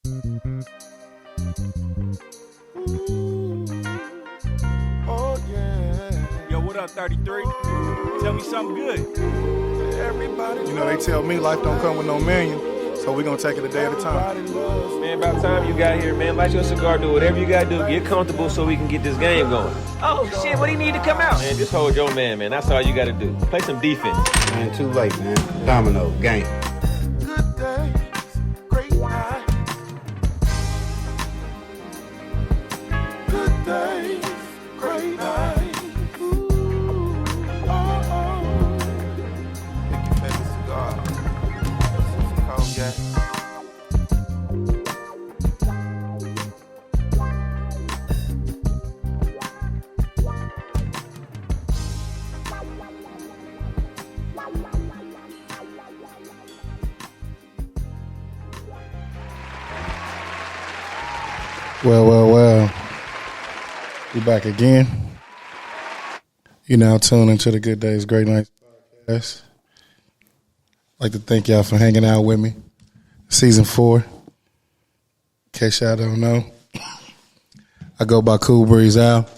Oh yeah. Yo, what up, 33? Tell me something good. Everybody. You know, they tell me life don't come with no million, so we gonna take it a day at a time. Man, about time you got here, man. Light your cigar, do whatever you gotta do. Get comfortable so we can get this game going. Oh, shit, what do you need to come out? Man, just hold your man, man. That's all you gotta do. Play some defense. Man, too late, man. Domino, game. Good days, great nights. Good days, great nights. Ooh, oh, oh. Pick your favorite cigar. Some cognac. Well. We back again. You now tune into the Good Days GreatNights podcast. I'd like to thank y'all for hanging out with me. Season 4. In case y'all don't know, I go by Cool Breeze Al.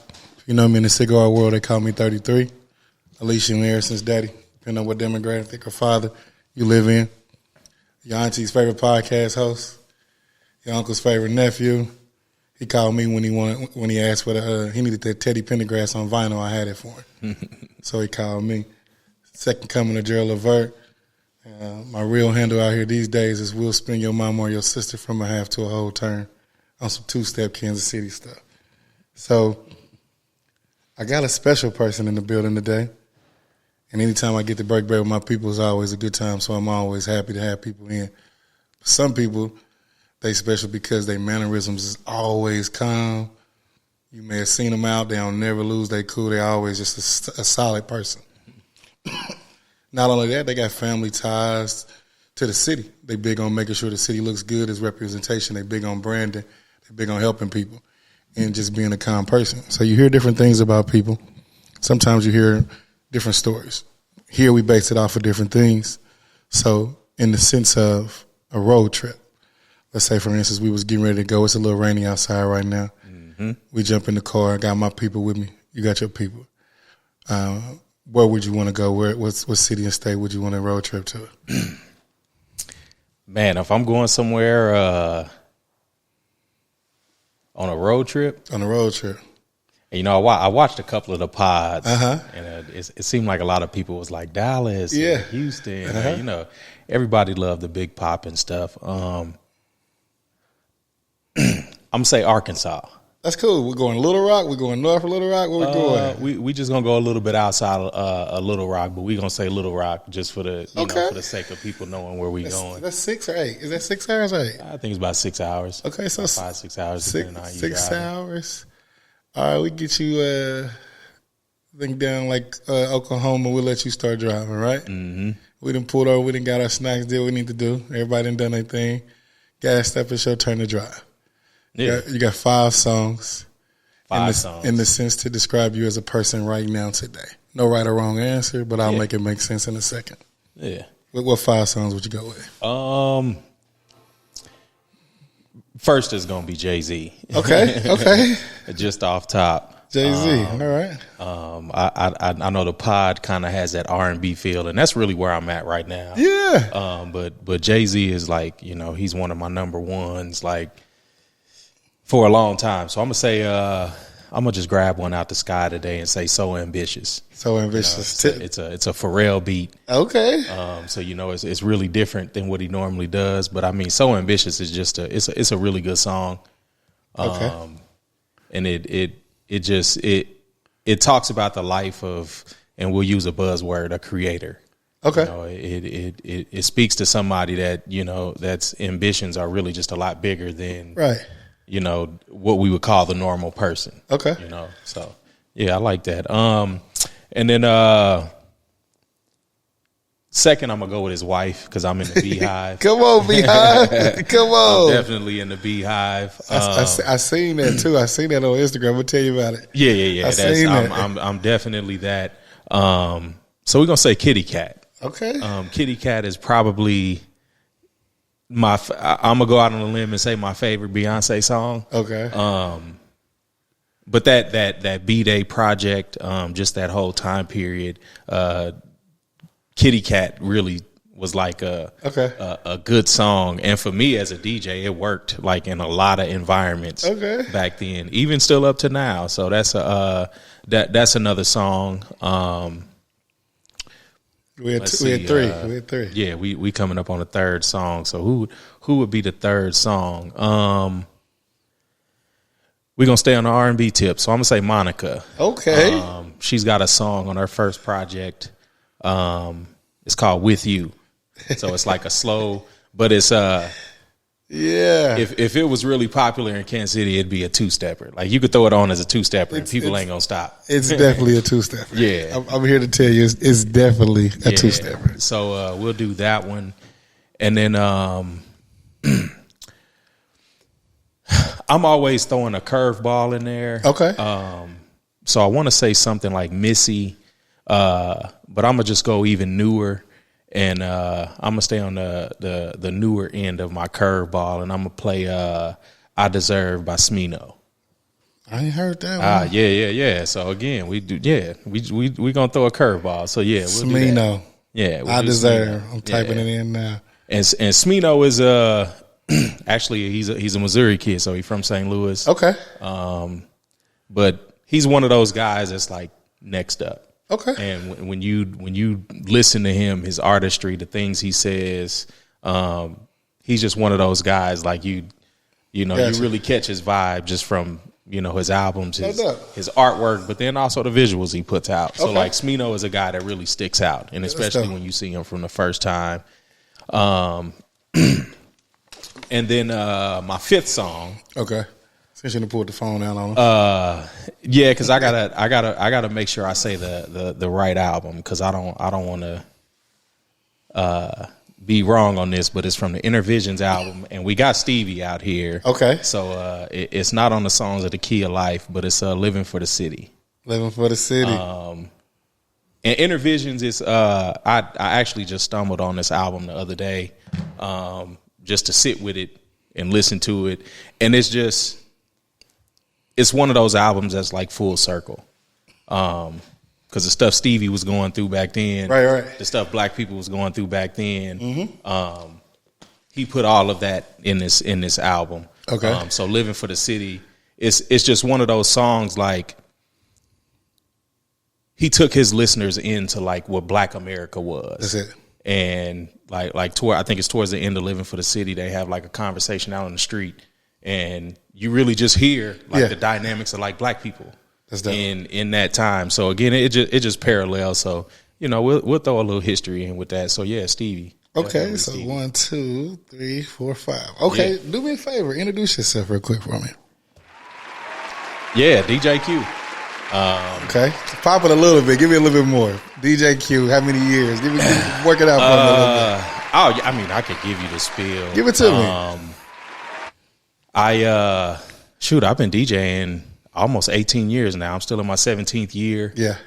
You know me in the cigar world, they call me 33. Alicia and Harrison's daddy, depending on what demographic or father you live in. Your auntie's favorite podcast host. Your uncle's favorite nephew. He called me when he asked for he needed that Teddy Pendergrass on vinyl. I had it for him, so he called me. Second coming of Gerald Levert. My real handle out here these days is "We'll spin your mom or your sister from a half to a whole turn" on some two-step Kansas City stuff. So I got a special person in the building today, and anytime I get to break bread with my people, it's always a good time. So I'm always happy to have people in. Some people, they special because their mannerisms is always calm. You may have seen them out. They don't never lose their cool. They always just a solid person. Not only that, they got family ties to the city. They big on making sure the city looks good as representation. They big on branding. They big on helping people and just being a calm person. So you hear different things about people. Sometimes you hear different stories. Here we base it off of different things. So in the sense of a road trip, let's say, for instance, we was getting ready to go. It's a little rainy outside right now. Mm-hmm. We jump in the car. I got my people with me. You got your people. Where would you want to go? What city and state would you want a road trip to? Man, if I'm going somewhere on a road trip. On a road trip. And, you know, I watched a couple of the pods. Uh-huh. And it seemed like a lot of people was like Dallas, yeah, and Houston. Uh-huh. And, you know, everybody loved the big pop and stuff. I'm going to say Arkansas. That's cool. We're going to Little Rock. We're going north of Little Rock. Where we going? We just going to go a little bit outside of Little Rock, but we're going to say Little Rock just for the know, for the sake of people knowing where we're going. That's 6 or 8. Is that 6 hours or 8? I think it's about 6 hours. Okay, so 5, 6 hours. Depending on how you 6 drive. hours. All right, we get you, I think down like Oklahoma. We'll let you start driving, right? Mm-hmm. We done pulled over. We done got our snacks. Did what we need to do. Everybody done their thing. Gassed up. It's your turn to drive. Yeah. You got 5 songs. 5 songs. In the sense to describe you as a person right now today. No right or wrong answer, but I'll make it make sense in a second. Yeah. What 5 songs would you go with? First is gonna be Jay-Z. Okay. Just off top. Jay-Z. All right. I know the pod kind of has that R&B feel, and that's really where I'm at right now. Yeah. But Jay-Z is like, you know, he's one of my number ones, like, for a long time. So I'm gonna say I'm gonna just grab one out the sky today and say "So Ambitious." So Ambitious. You know, it's a Pharrell beat. Okay. So you know it's really different than what he normally does. But I mean, "So Ambitious" is just it's a really good song. Okay. And it talks about the life of, and we'll use a buzzword, a creator. Okay. You know, it speaks to somebody that, you know, that's ambitions are really just a lot bigger than right. You know, what we would call the normal person. Okay. You know, so yeah, I like that. And then second, I'm gonna go with his wife because I'm in the Beehive. Come on, Beehive. Come on. I'm definitely in the Beehive. I seen that too. I seen that on Instagram. I'm gonna tell you about it. Yeah. I'm definitely that. So we're gonna say Kitty Cat. Okay. Kitty Cat is probably I'm gonna go out on a limb and say my favorite Beyonce song. Okay. But that B-Day project, just that whole time period, Kitty Cat really was like a good song. And for me as a DJ, it worked like in a lot of environments back then, even still up to now. So that's that's another song. We had three. Yeah, we coming up on the third song. So who would be the third song? We're going to stay on the R&B tip. So I'm going to say Monica. Okay. She's got a song on her first project. It's called With You. So it's like a slow, but it's yeah. If it was really popular in Kansas City, it'd be a two-stepper. Like you could throw it on as a two-stepper and people ain't going to stop. It's definitely a two-stepper. Yeah. I'm here to tell you it's definitely a two-stepper. So we'll do that one. And then I'm always throwing a curveball in there. Okay. So I want to say something like Missy, but I'm gonna just go even newer, and I'm gonna stay on the newer end of my curveball, and I'm gonna play "I Deserve" by Smino. I ain't heard that one. Yeah. So again, we gonna throw a curveball. So yeah, we'll Smino. do that. Yeah, I Deserve. Smino. I'm typing it in now. And Smino is actually he's a Missouri kid, so he's from St. Louis. Okay. But he's one of those guys that's like next up. Okay. And when you listen to him, his artistry, the things he says, he's just one of those guys like you really catch his vibe just from his albums, his artwork, but then also the visuals he puts out. So like Smino is a guy that really sticks out, and especially when you see him from the first time. And then my fifth song. Okay. Since you done pulled the phone out on him. Yeah, because I gotta make sure I say the right album, because I don't want to be wrong on this, but it's from the Intervisions album, and we got Stevie out here. Okay. So it's not on the Songs of the Key of Life, but it's Living for the City. Living for the City. And Intervisions is I actually just stumbled on this album the other day, just to sit with it and listen to it, and it's one of those albums that's like full circle, because the stuff Stevie was going through back then, right, the stuff Black people was going through back then, he put all of that in this album. Okay. So Living for the City, it's just one of those songs like he took his listeners into like what Black America was. That's it. And like I think it's towards the end of Living for the City, they have like a conversation out on the street, and you really just hear like the dynamics of like Black people in that time. So again, it just parallels. So we'll throw a little history in with that. So yeah, Stevie. Okay, so Stevie. 1, 2, 3, 4, 5. Okay, do me a favor, introduce yourself real quick for me. Yeah, DJ Q. Okay, pop it a little bit. Give me a little bit more. DJ Q, how many years? Work it out for me a little bit. I could give you the spiel. Give it to me. I've been DJing almost 18 years now. I'm still in my 17th year. Yeah.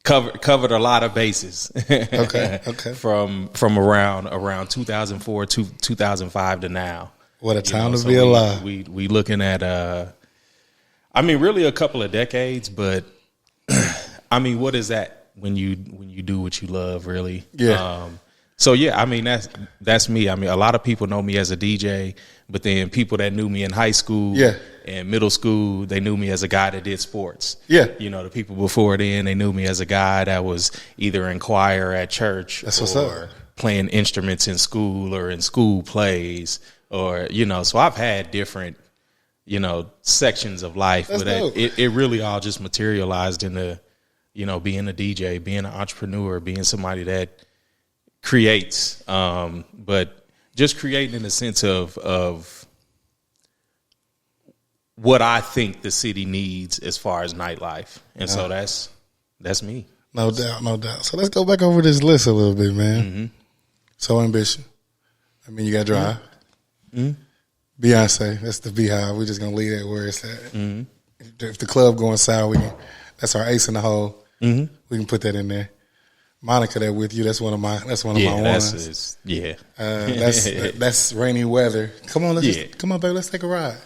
Covered a lot of bases. Okay. From around 2004 to 2005 to now. What a time to be alive. We looking at really a couple of decades, but what is that when you do what you love, really? Yeah. So yeah, that's me. A lot of people know me as a DJ, but then people that knew me in high school and middle school, they knew me as a guy that did sports. Yeah. The people before then, they knew me as a guy that was either in choir at church or playing instruments in school or in school plays. Or, so I've had different, sections of life, but it really all just materialized into, being a DJ, being an entrepreneur, being somebody that creates, but just creating in the sense of what I think the city needs as far as nightlife. And so that's me. No doubt. So let's go back over this list a little bit, man. Mm-hmm. So Ambition. You got Drive. Mm-hmm. Beyonce, that's the Beehive. We're just gonna leave that where it's at. Mm-hmm. If the club going sour, that's our ace in the hole. Mm-hmm. We can put that in there. Monica that with you. That's one of my ones. That's rainy weather. Come on, come on, baby, let's take a ride.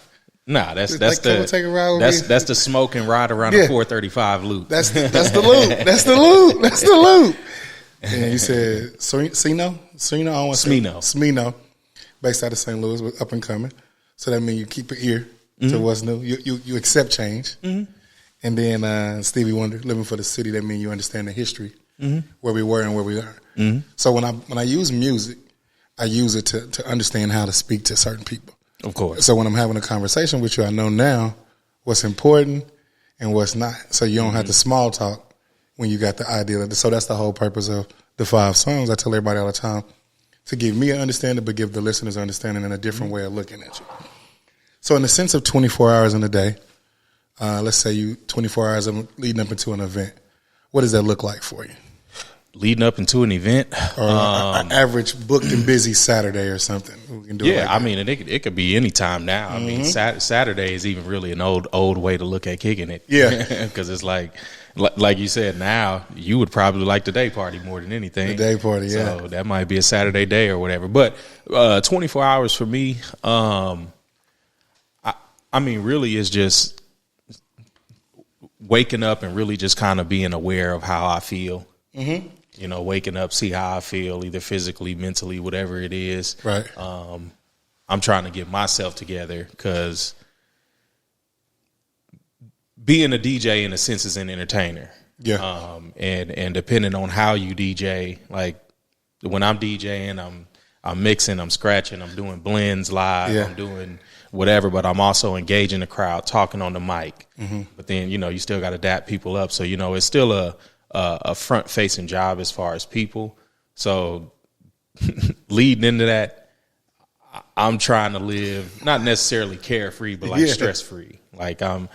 Nah, that's take a ride with me. That's the smoke and ride around the 435 loop. That's the loop. That's the loop. And you said Smino, based out of St. Louis, but up and coming. So that means you keep your ear to what's new. You accept change. Mm-hmm. And then Stevie Wonder, living for the city. That means you understand the history, where we were and where we are. Mm-hmm. So when I use music, I use it to understand how to speak to certain people. Of course. So when I'm having a conversation with you, I know now what's important and what's not. So you don't have to small talk when you got the idea. So that's the whole purpose of the 5 songs. I tell everybody all the time to give me an understanding, but give the listeners understanding and a different way of looking at you. So in the sense of 24 hours in a day, let's say you 24 hours leading up into an event, what does that look like for you? Leading up into an event, or an average booked and busy Saturday or something. We can do it like I mean, it could be any time now. I mean, Saturday is even really an old way to look at kicking it. Yeah, because it's like you said. Now you would probably like the day party more than anything. The day party, yeah. So that might be a Saturday day or whatever. But 24 hours for me, I mean, really is just waking up and really just kind of being aware of how I feel. Mm-hmm. You know, waking up, see how I feel, either physically, mentally, whatever it is. Right. I'm trying to get myself together because being a DJ in a sense is an entertainer. Yeah. And depending on how you DJ, like when I'm DJing, I'm mixing, I'm scratching, I'm doing blends live, I'm doing whatever, but I'm also engaging the crowd, talking on the mic. Mm-hmm. But then, you know, you still got to dap people up. So, you know, it's still a front-facing job as far as people. So leading into that, I'm trying to live not necessarily carefree, but like stress-free. Like I'm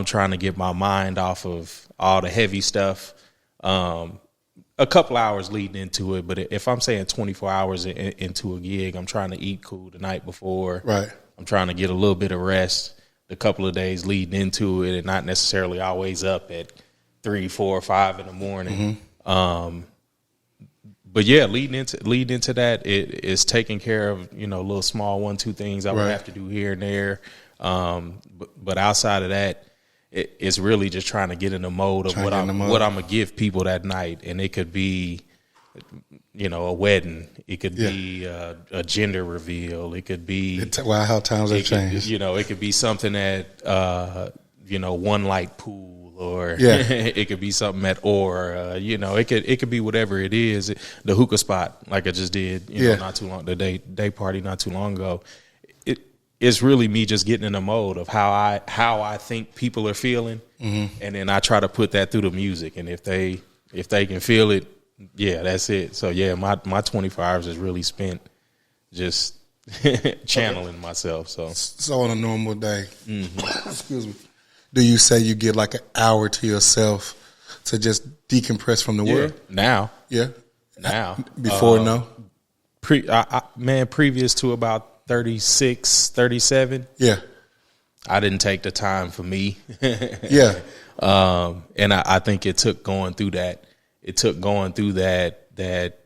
trying to get my mind off of all the heavy stuff. A couple hours leading into it, but if I'm saying 24 hours into a gig, I'm trying to eat cool the night before. Right. I'm trying to get a little bit of rest the couple of days leading into it, and not necessarily always up at 3, 4, 5 in the morning. Mm-hmm. But yeah, leading into that, it is taking care of, you know, little small 1-2 things I would have to do here and there. But outside of that, it's really just trying to get in the mode of what I'm gonna give people that night. And it could be, you know, a wedding. It could be a gender reveal. It could be how times have changed. You know, it could be something at you know, One Light Pool. Or it could be something at you know, it could be whatever it is. The hookah spot, like I just did, you know, not too long, the day party not too long ago. It's really me just getting in the mode of how I think people are feeling, and then I try to put that through the music. And if they can feel it, that's it. So my 24 hours is really spent just channeling myself. So on a normal day, excuse me. Do you say you get like an hour to yourself to just decompress from the world? Now. Yeah. Now. Before, no? Previous to about 36, 37. Yeah. I didn't take the time for me. Yeah. And I think it took going through that. It took going through that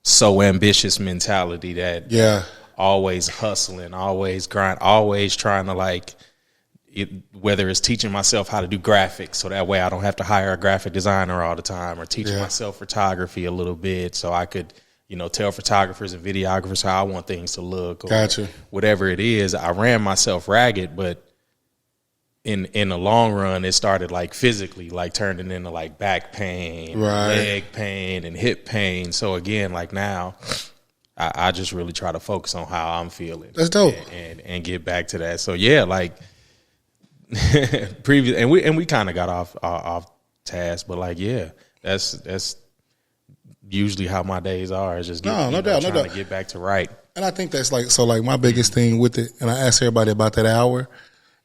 so ambitious mentality that always hustling, always grind, always trying to like, whether it's teaching myself how to do graphics so that way I don't have to hire a graphic designer all the time, or teaching myself photography a little bit so I could, you know, tell photographers and videographers how I want things to look, or whatever it is. I ran myself ragged, but in the long run, it started like physically, like turning into like back pain, leg pain, and hip pain. So again, like now, I just really try to focus on how I'm feeling. That's dope. And get back to that. So like previous, and we kind of got off task, but like that's usually how my days are. Is just trying to get back to right. And I think that's like my biggest thing with it. And I ask everybody about that hour,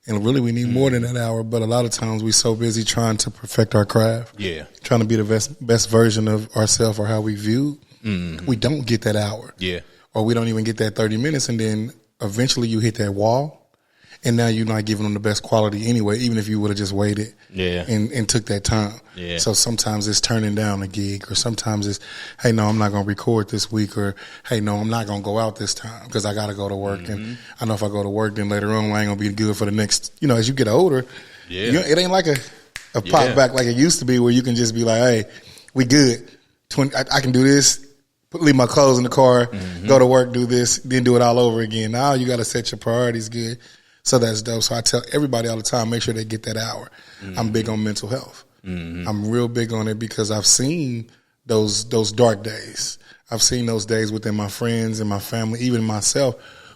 and really we need more than that hour. But a lot of times we so busy trying to perfect our craft, trying to be the best version of ourselves or how we view. We don't get that hour, or we don't even get that 30 minutes, and then eventually you hit that wall. and now you're not giving them the best quality anyway, even if you would have just waited and took that time. Yeah. So sometimes it's turning down a gig, or sometimes it's, hey, no, I'm not going to record this week, or hey, no, I'm not going to go out this time because I got to go to work. And I know if I go to work, then later on I ain't going to be good for the next, as you get older, it ain't like a pop back like it used to be where you can just be like, hey, we good. I can do this. Leave my clothes in the car, go to work, do this, then do it all over again. Now you got to set your priorities good. So that's dope. So I tell everybody all the time, make sure they get that hour. I'm big on mental health. I'm real big on it because I've seen those dark days. I've seen those days within my friends and my family, even myself,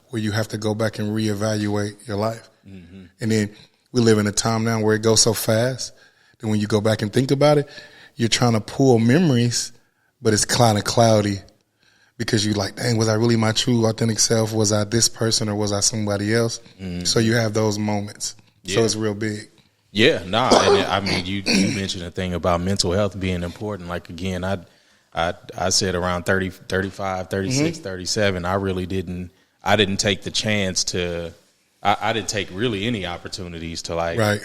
where you have to go back and reevaluate your life. And then we live in a time now where it goes so fast that when you go back and think about it, you're trying to pull memories, but it's kind of cloudy because you're like, dang, was I really my true authentic self? Was I this person or was I somebody else? So you have those moments. So it's real big. Yeah, and I mean, you mentioned a thing about mental health being important. Like, again, I said around 30, 35, 36, 37, I didn't take the chance to, I didn't take really any opportunities to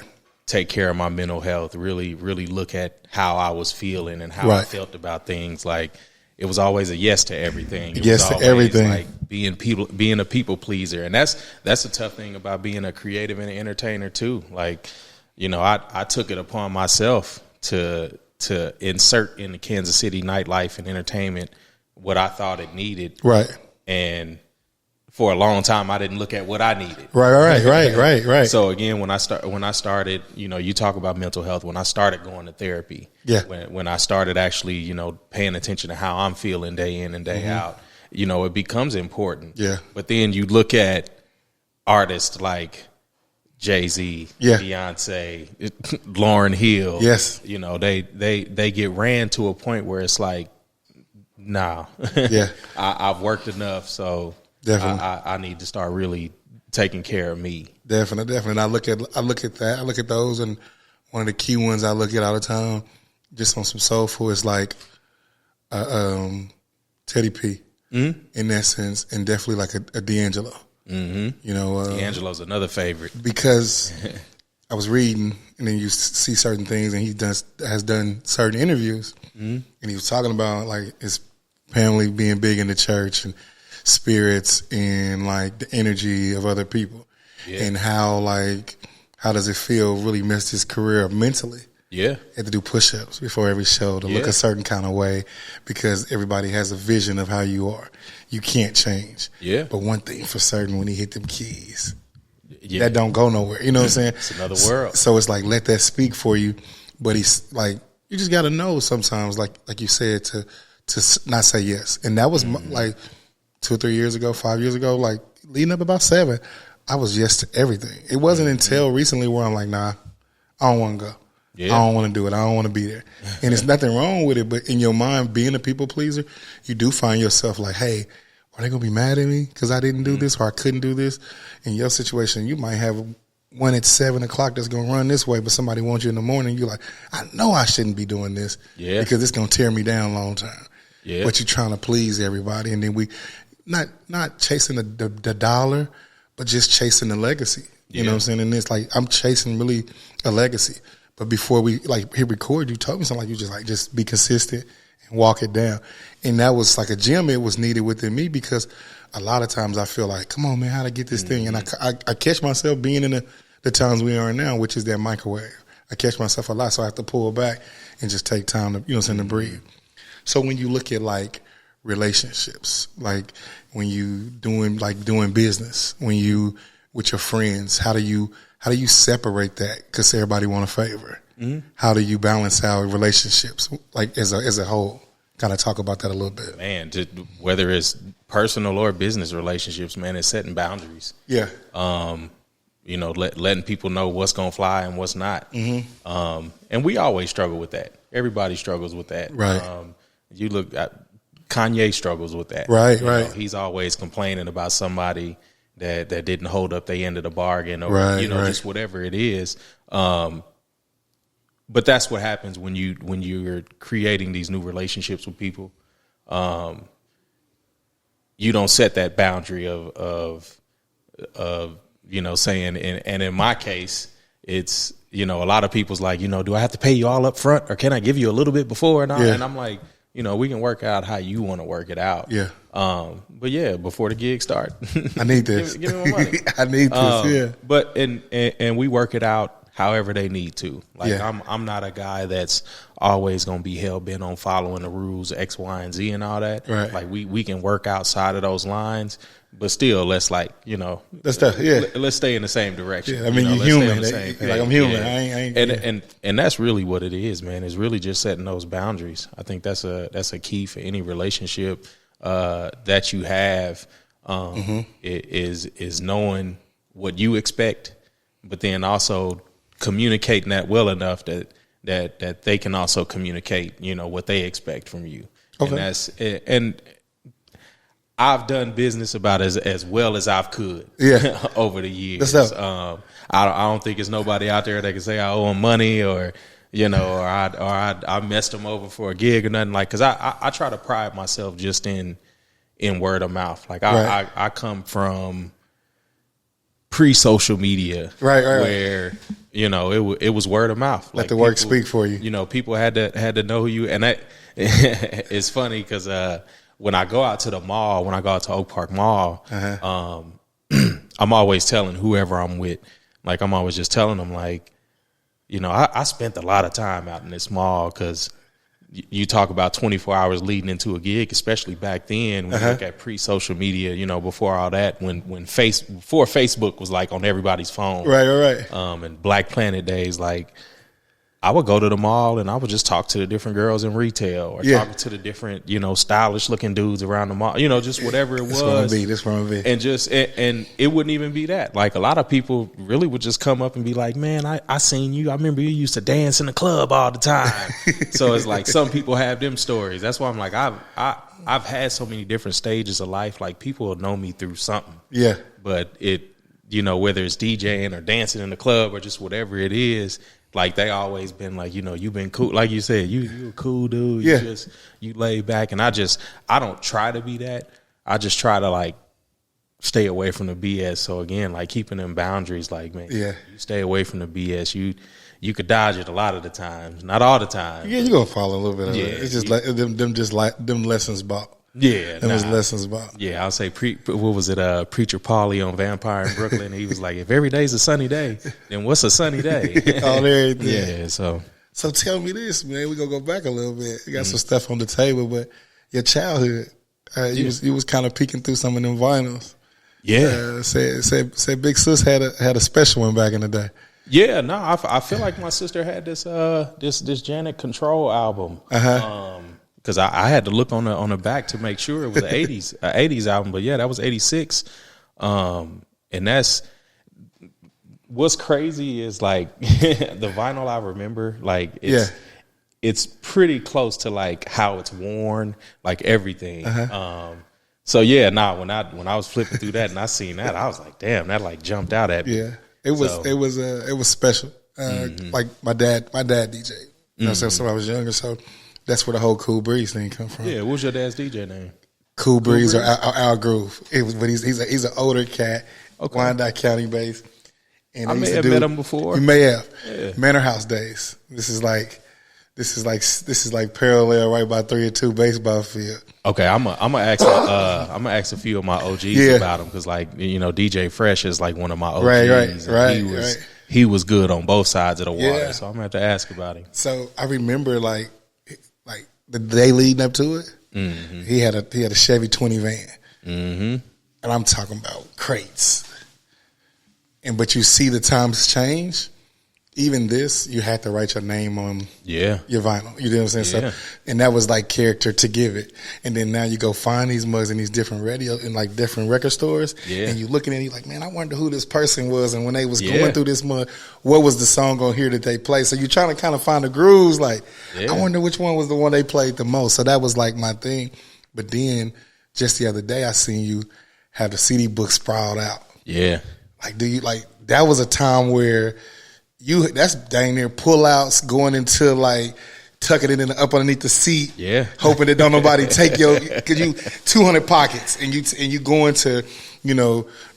take care of my mental health, really look at how I was feeling and how I felt about things. Like, it was always a yes to everything. It was always everything. Like being a people pleaser. And that's a tough thing about being a creative and an entertainer too. Like, I took it upon myself to insert in the Kansas City nightlife and entertainment what I thought it needed. Right. And for a long time, I didn't look at what I needed. Right. So again, when I started, you talk about mental health. When I started going to therapy, when I started actually, paying attention to how I'm feeling day in and day out, it becomes important. Yeah. But then you look at artists like Jay-Z, Beyonce, Lauryn Hill. Yes. They get ran to a point where it's like, nah. I've worked enough, so. Definitely. I need to start really taking care of me. Definitely. I look at that. I look at those, and one of the key ones I look at all the time, just on some soulful, is like Teddy P. In that sense, and definitely like a D'Angelo. D'Angelo's another favorite because I was reading, and then you see certain things, and he has done certain interviews, and he was talking about like his family being big in the church and spirits and like the energy of other people, and how does it feel really messed his career up mentally. Had to do push-ups before every show to look a certain kind of way because everybody has a vision of how you are. You can't change. But one thing for certain, when he hit them keys, that don't go nowhere. You know what I'm saying? It's another world. So it's like, let that speak for you. But he's like, you just got to know sometimes, like you said, to not say yes. And that was like 2 or 3 years ago, 5 years ago, like leading up about 7, I was yes to everything. It wasn't until recently where I'm like, nah, I don't want to go. I don't want to do it. I don't want to be there. And there's nothing wrong with it, but in your mind, being a people pleaser, you do find yourself like, hey, are they going to be mad at me because I didn't do this or I couldn't do this? In your situation, you might have one at 7 o'clock that's going to run this way, but somebody wants you in the morning. You're like, I know I shouldn't be doing this because it's going to tear me down a long time. But you're trying to please everybody. And then we not chasing the dollar, but just chasing the legacy. You know what I'm saying? And it's like, I'm chasing really a legacy. But before we hit record, you told me something like, just be consistent and walk it down. And that was like a gem. It was needed within me because a lot of times I feel like, come on, man, how to get this thing? And I catch myself being in the times we are now, which is that microwave. I catch myself a lot, so I have to pull back and just take time to, to breathe. So when you look at like relationships, like when you doing business, when you with your friends, how do you separate that? Because everybody want a favor. How do you balance out relationships, like as a whole? Kind of talk about that a little bit. Man, whether it's personal or business relationships, man, it's setting boundaries. Letting people know what's gonna fly and what's not. And we always struggle with that. Everybody struggles with that. Right. You look at Kanye struggles with that. Right. He's always complaining about somebody that didn't hold up their end of the bargain, or just whatever it is. But that's what happens when you're creating these new relationships with people. You don't set that boundary of saying, and in my case, it's, a lot of people's like, do I have to pay you all up front, or can I give you a little bit before? And I'm like, we can work out how you want to work it out. Yeah. But yeah, before the gig start, I need this. give me my money. I need this. Yeah. But and we work it out however they need to. Like, Yeah. I'm not a guy that's always going to be hell bent on following the rules X, Y, and Z and all that. Right. Like, we can work outside of those lines, but still, let's let's stay in the same direction. Yeah, I mean, you're human. Like, I'm human. Yeah. And that's really what it is, man. It's really just setting those boundaries. I think that's a key for any relationship that you have. Is knowing what you expect, but then also communicating that well enough that they can also communicate, what they expect from you. Okay. And I've done business about as well as I could over the years. I don't think there's nobody out there that can say I owe them money or I messed them over for a gig or nothing, like, because I try to pride myself just in word of mouth. Like, I come from pre-social media, where it was word of mouth. Let the work speak for you. People had to know who you. And that it's funny because when I go out to the mall, when I go out to Oak Park Mall, I'm always telling whoever I'm with, like, I'm always just telling them, like, I spent a lot of time out in this mall, because you talk about 24 hours leading into a gig, especially back then when you look at pre-social media, before all that, before Facebook was like on everybody's phone. Right. And Black Planet days, like, I would go to the mall and I would just talk to the different girls in retail, or talk to the different, stylish looking dudes around the mall, just whatever it was. This one be. And just, and it wouldn't even be that. Like, a lot of people really would just come up and be like, man, I seen you. I remember you used to dance in the club all the time. So it's like, some people have them stories. That's why I'm like, I've had so many different stages of life. Like, people will know me through something. Yeah. But whether it's DJing or dancing in the club or just whatever it is, like, they always been like, you've been cool. Like you said, you a cool dude. Yeah. You lay back. And I don't try to be that. I just try to, like, stay away from the BS. So again, like, keeping them boundaries, like, man, you stay away from the BS. You could dodge it a lot of the times, not all the time. Yeah, you're gonna follow a little bit of it. It's just like them lessons about. Yeah, that was lessons about. Yeah, I'll say, what was it? Preacher Paulie on Vampire in Brooklyn. He was like, if every day's a sunny day, then what's a sunny day? On everything. Yeah. So tell me this, man. We gonna go back a little bit. You got some stuff on the table, but your childhood, you was kind of peeking through some of them vinyls. Yeah. Said Big Sis had a special one back in the day. Yeah, no, I feel like my sister had this Janet Control album. Because I had to look on the back to make sure it was an 80s album. But yeah, that was 86. And that's what's crazy is, like, the vinyl I remember, like, it's pretty close to, like, how it's worn, like, everything. So yeah, when I was flipping through that and I seen that, I was like, damn, that, like, jumped out at me. Yeah, it was special. Like, my dad DJ. You know, so I was younger, so. That's where the whole Cool Breeze thing come from. Yeah, what was your dad's DJ name? Cool Breeze or Al Groove. But he's an older cat, Wyandotte County based. And I may have met him before. You may have. Yeah. Manor House days. This is like parallel right by 3 or 2 baseball field. Okay, I'm gonna ask a few of my OGs about him, because, like, DJ Fresh is like one of my OGs. Right. He was good on both sides of the water, so I'm gonna have to ask about him. So I remember, like the day leading up to it, he had a Chevy 20 van, and I'm talking about crates. But you see the times change. Even this, you had to write your name on your vinyl. You know what I'm saying? Yeah. So, and that was like character to give it. And then now you go find these mugs in these different radio, in like different record stores. Yeah. And you looking at it, you're like, man, I wonder who this person was. And when they was going through this mug, what was the song on here that they played? So you're trying to kind of find the grooves. Like, I wonder which one was the one they played the most. So that was like my thing. But then just the other day, I seen you have the CD book sprawled out. Yeah. Like, that was a time where that's dang near pullouts going into like tucking it up underneath the seat, hoping that don't nobody take your, because you 200 pockets, and you go into,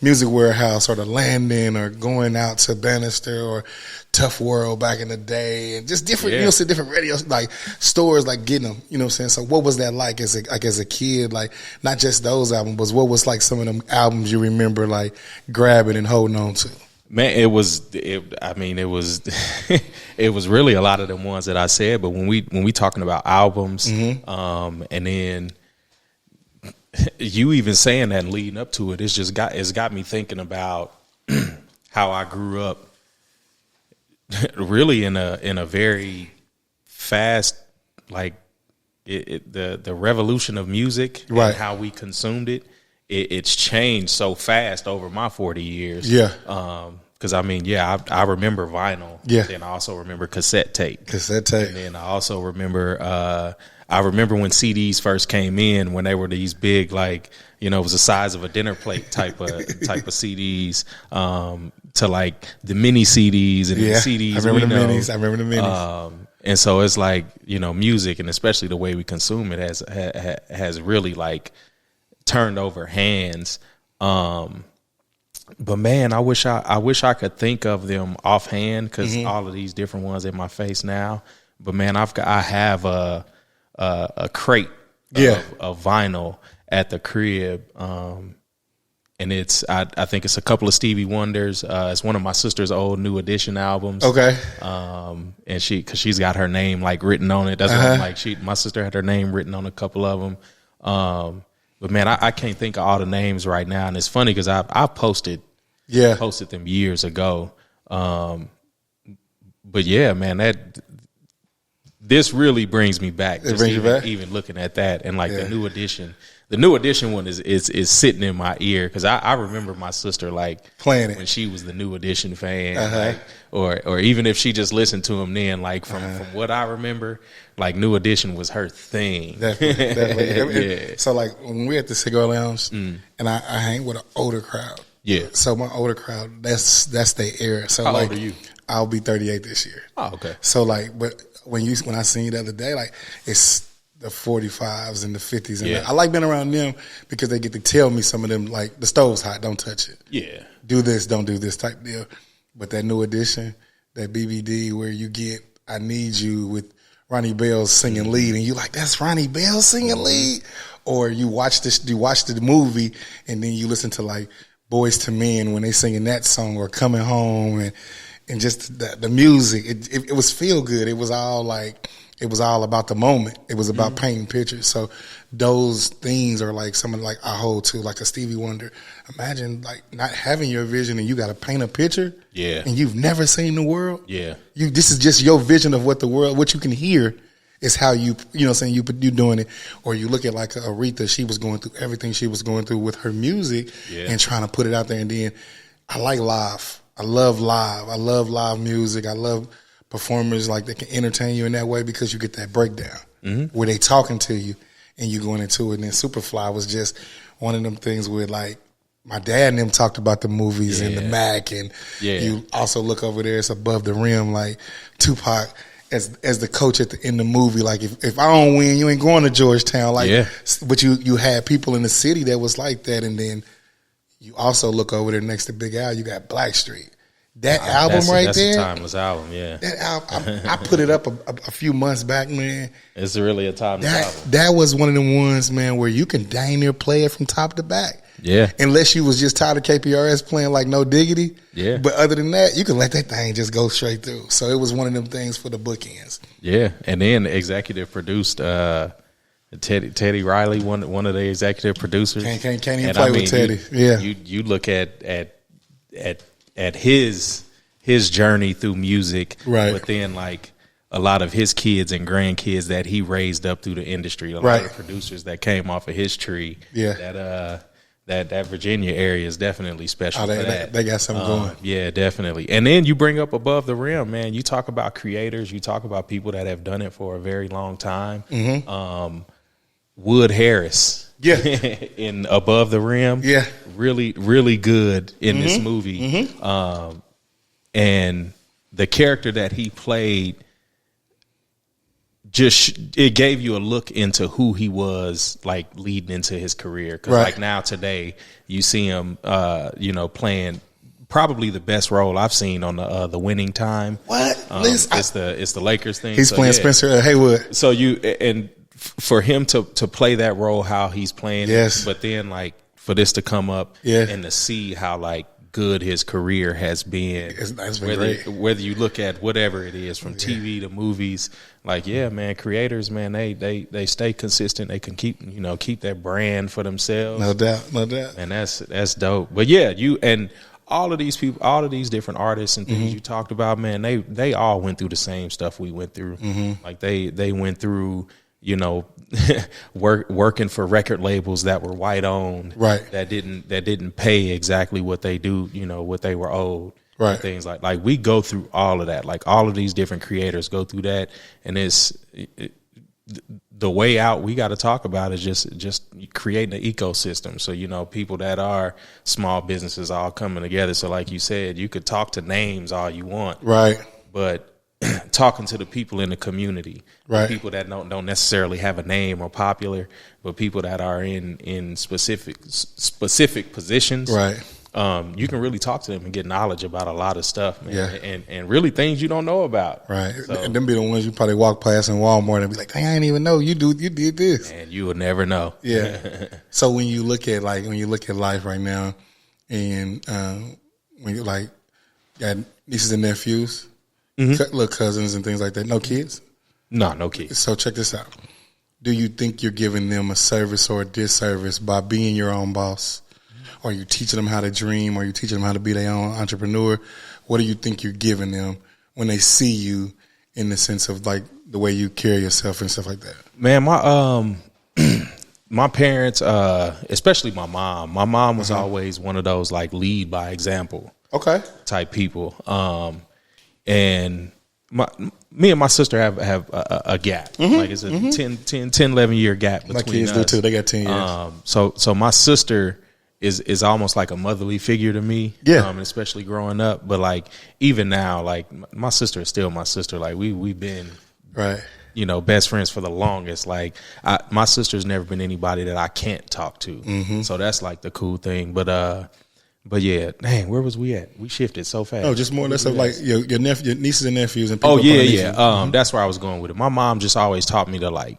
Music Warehouse or the Landing, or going out to Bannister or Tough World back in the day, and just different, different radios, like stores, like getting them, you know what I'm saying? So what was that like as a kid? Like, not just those albums, but what was like some of them albums you remember like grabbing and holding on to? Man, it was it was really a lot of them ones that I said, but when we talking about albums, and then you even saying that and leading up to it, it's got me thinking about how I grew up really in a very fast, like the revolution of music, right, and how we consumed it. It's changed so fast over my 40 years. Yeah. Because I remember vinyl. Yeah. Then I also remember cassette tape. And then I also remember when CDs first came in, when they were these big, like, it was the size of a dinner plate type of CDs, to like the mini CDs and the CDs. I remember the minis. And so it's like, music, and especially the way we consume it has really like turned over hands. But man, I wish I could think of them offhand, because all of these different ones in my face now. But man, I have a crate of vinyl at the crib, and it's I think it's a couple of Stevie Wonders. It's one of my sister's old New Edition albums. Okay. And because she's got her name like written on it. That's what I'm like. My sister had her name written on a couple of them. But man, I can't think of all the names right now, and it's funny because I posted them years ago. But yeah, man, this really brings me back. Even looking at that, and like the New Edition. The New Edition one is sitting in my ear, because I remember my sister like playing it when she was the New Edition fan, like, or even if she just listened to him then, like from what I remember, like New Edition was her thing. Definitely. So like when we're at the cigar lounge, and I hang with an older crowd. Yeah. So my older crowd, that's their era. So how like, old are you? I'll be 38 this year. Oh, okay. So like, but when I seen you the other day, like it's the 45s and the 50s, and I like being around them because they get to tell me some of them, like, the stove's hot, don't touch it. Yeah. Do this, don't do this type deal. But that New Edition, that BBD where you get I Need You with Ronnie Bell singing lead, and you like, that's Ronnie Bell singing lead? Or you watch the movie, and then you listen to like Boys to Men when they singing that song, or Coming Home, and just the music. It was feel good. It was all like, it was all about the moment. It was about painting pictures. So those things are like something like I hold to, like a Stevie Wonder. Imagine like not having your vision and you got to paint a picture. Yeah. And you've never seen the world. Yeah. This is just your vision of what the world, what you can hear is how you know what I'm saying, you doing it. Or you look at like Aretha, she was going through everything she was going through with her music and trying to put it out there. And then I like live. I love live. I love live music. I love performers like that can entertain you in that way, because you get that breakdown where they talking to you and you going into it. And then Superfly was just one of them things where like my dad and them talked about the movies and the Mac, and you also look over there, it's Above the Rim, like Tupac as the coach in the movie. Like if I don't win, you ain't going to Georgetown. Like, but you had people in the city that was like that. And then you also look over there next to Big Al, you got Blackstreet. That album that's there. That's a timeless album, yeah. That album, I put it up a few months back, man. It's really a timeless album. That was one of the ones, man, where you can dang near play it from top to back. Yeah. Unless you was just tired of KPRS playing like No Diggity. Yeah. But other than that, you can let that thing just go straight through. So it was one of them things for the bookends. Yeah. And then executive produced Teddy Riley, one of the executive producers. Can't even play with Teddy. You look at his journey through music, right? But then like a lot of his kids and grandkids that he raised up through the industry, a lot of producers that came off of his tree. Yeah, that Virginia area is definitely special. For that. They got something going. Yeah, definitely. And then you bring up Above the Rim, man. You talk about creators. You talk about people that have done it for a very long time. Wood Harris. Yeah. In Above the Rim. Yeah. Really, really good in this movie. And the character that he played it gave you a look into who he was like leading into his career. Because like now today, you see him, playing probably the best role I've seen on the Winning Time. What? It's the Lakers thing. He's playing Spencer Haywood. So for him to play that role, how he's playing, but then like for this to come up and to see how like good his career has been. It's been great. Whether you look at whatever it is, from TV to movies, like man, creators, man, they stay consistent. They can keep that brand for themselves. No doubt. And that's dope. But yeah, and all of these people, all of these different artists and things you talked about, man, they all went through the same stuff we went through. Like they went through, working for record labels that were white owned, that didn't pay exactly what they do, what they were owed, things like we go through all of that. Like all of these different creators go through that, and the way out we got to talk about is just creating an ecosystem. So people that are small businesses all coming together. So like you said, you could talk to names all you want, but talking to the people in the community, people that don't necessarily have a name or popular, but people that are in specific positions, you can really talk to them and get knowledge about a lot of stuff, man, and really things you don't know about, So, and them be the ones you probably walk past in Walmart and be like, "Dang, I didn't even know you did this," and you will never know. So when you look at life right now, and when you like got nieces and nephews. Little cousins and things like that. No kids? No kids. So check this out. Do you think you're giving them a service or a disservice by being your own boss? Are you teaching them how to dream? Are you teaching them how to be their own entrepreneur? What do you think you're giving them when they see you in the sense of like the way you carry yourself and stuff like that? Man, my parents, especially my mom. My mom was always one of those like lead by example type people. And me and my sister have a gap. Like it's a 10, 11 year gap between us. My kids do too. They got 10 years. So my sister is almost like a motherly figure to me. And especially growing up. But like even now, like my sister is still my sister. Like we've been best friends for the longest. Like my sister's never been anybody that I can't talk to. So that's like the cool thing. But yeah, dang, where was we at? We shifted so fast. Oh, just more or less of like your nieces and nephews and people. That's where I was going with it. My mom just always taught me to like,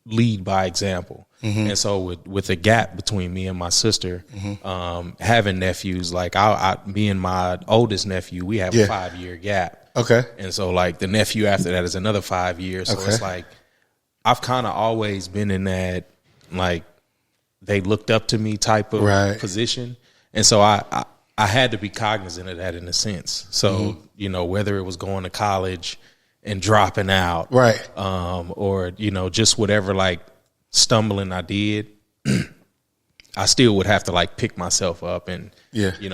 lead by example. And so with the gap between me and my sister, having nephews, like me and my oldest nephew, we have a 5-year gap. And so like the nephew after that is another 5 years. So it's like I've kind of always been in that like they looked up to me type of position. And so I had to be cognizant of that in a sense. So, whether it was going to college and dropping out, or, just whatever like stumbling I did, I still would have to like pick myself up and,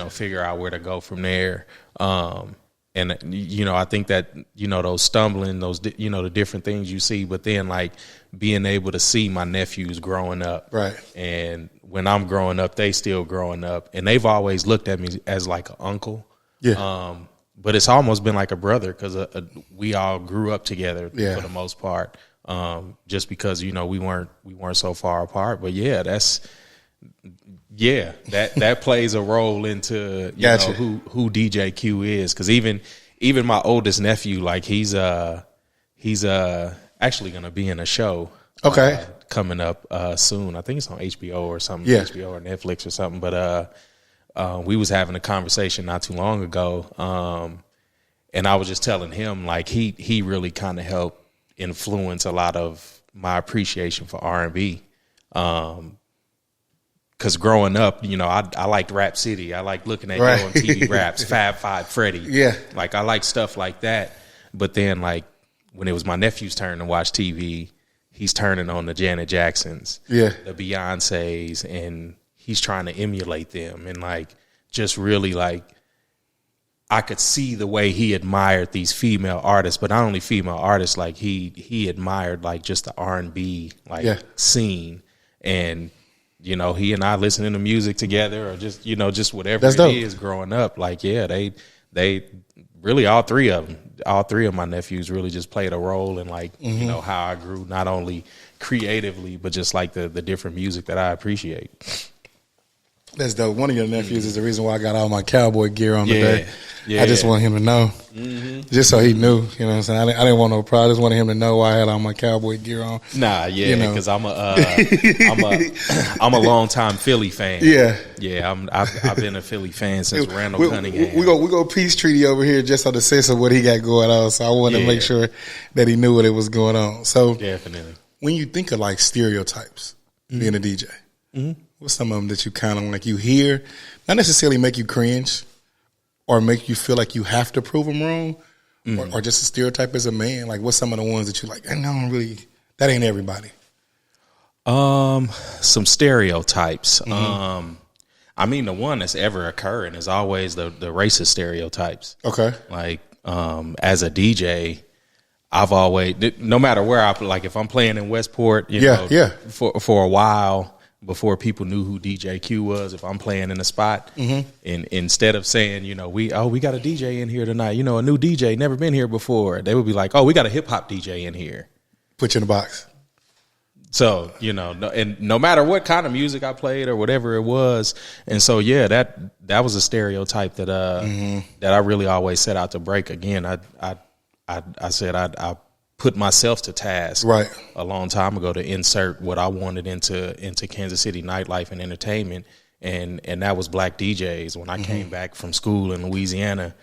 figure out where to go from there. And, I think that, those stumbling, those, the different things you see, but then like being able to see my nephews growing up. And when I'm growing up, they still growing up. And they've always looked at me as like an uncle. But it's almost been like a brother because we all grew up together for the most part. Just because, we weren't so far apart. But that plays a role into who DJ Q is, because even my oldest nephew, like he's actually gonna be in a show coming up soon. I think it's on HBO or something, HBO or Netflix or something. But we was having a conversation not too long ago, and I was just telling him like he really kind of helped influence a lot of my appreciation for R&B. Because growing up, I liked Rap City. I liked looking at you on TV raps, Fab Five Freddy. Like, I like stuff like that. But then, like, when it was my nephew's turn to watch TV, he's turning on the Janet Jacksons, the Beyoncés, and he's trying to emulate them. And, like, just really, like, I could see the way he admired these female artists, but not only female artists, like, he admired, like, just the R&B, like, scene. And he and I listening to music together, or just, just whatever is growing up. Like, they really all three of them. All three of my nephews really just played a role in like, you know, how I grew, not only creatively, but just like the different music that I appreciate. That's dope. One of your nephews is the reason why I got all my cowboy gear on today. Yeah. I just want him to know, just so he knew. You know what I'm saying? I didn't want no pride. I just wanted him to know why I had all my cowboy gear on. Nah, yeah, You know. because I'm a longtime Philly fan. Yeah. I've been a Philly fan since Randall Cunningham. We go peace treaty over here just on the sense of what he got going on. So I wanted to make sure that he knew what it was going on. So Definitely. when you think of like stereotypes, being a DJ, what's some of them that you kind of like you hear, not necessarily make you cringe or make you feel like you have to prove them wrong, or just a stereotype as a man? Like, what's some of the ones that you like? I don't really, that ain't everybody. Some stereotypes. I mean, the one that's ever occurring is always the racist stereotypes. Okay. Like, as a DJ, I've always, no matter where like if I'm playing in Westport, you know, for a while before people knew who DJ Q was, if I'm playing in a spot, and instead of saying, you know, we got a DJ in here tonight, you know, a new DJ, never been here before, they would be like, oh, we got a hip hop DJ in here. Put you in a box. So, you know, and no matter what kind of music I played or whatever it was. And so, yeah, that was a stereotype that that I really always set out to break. Again, I said I put myself to task a long time ago to insert what I wanted into Kansas City nightlife and entertainment. And that was black DJs. When I came back from school in Louisiana,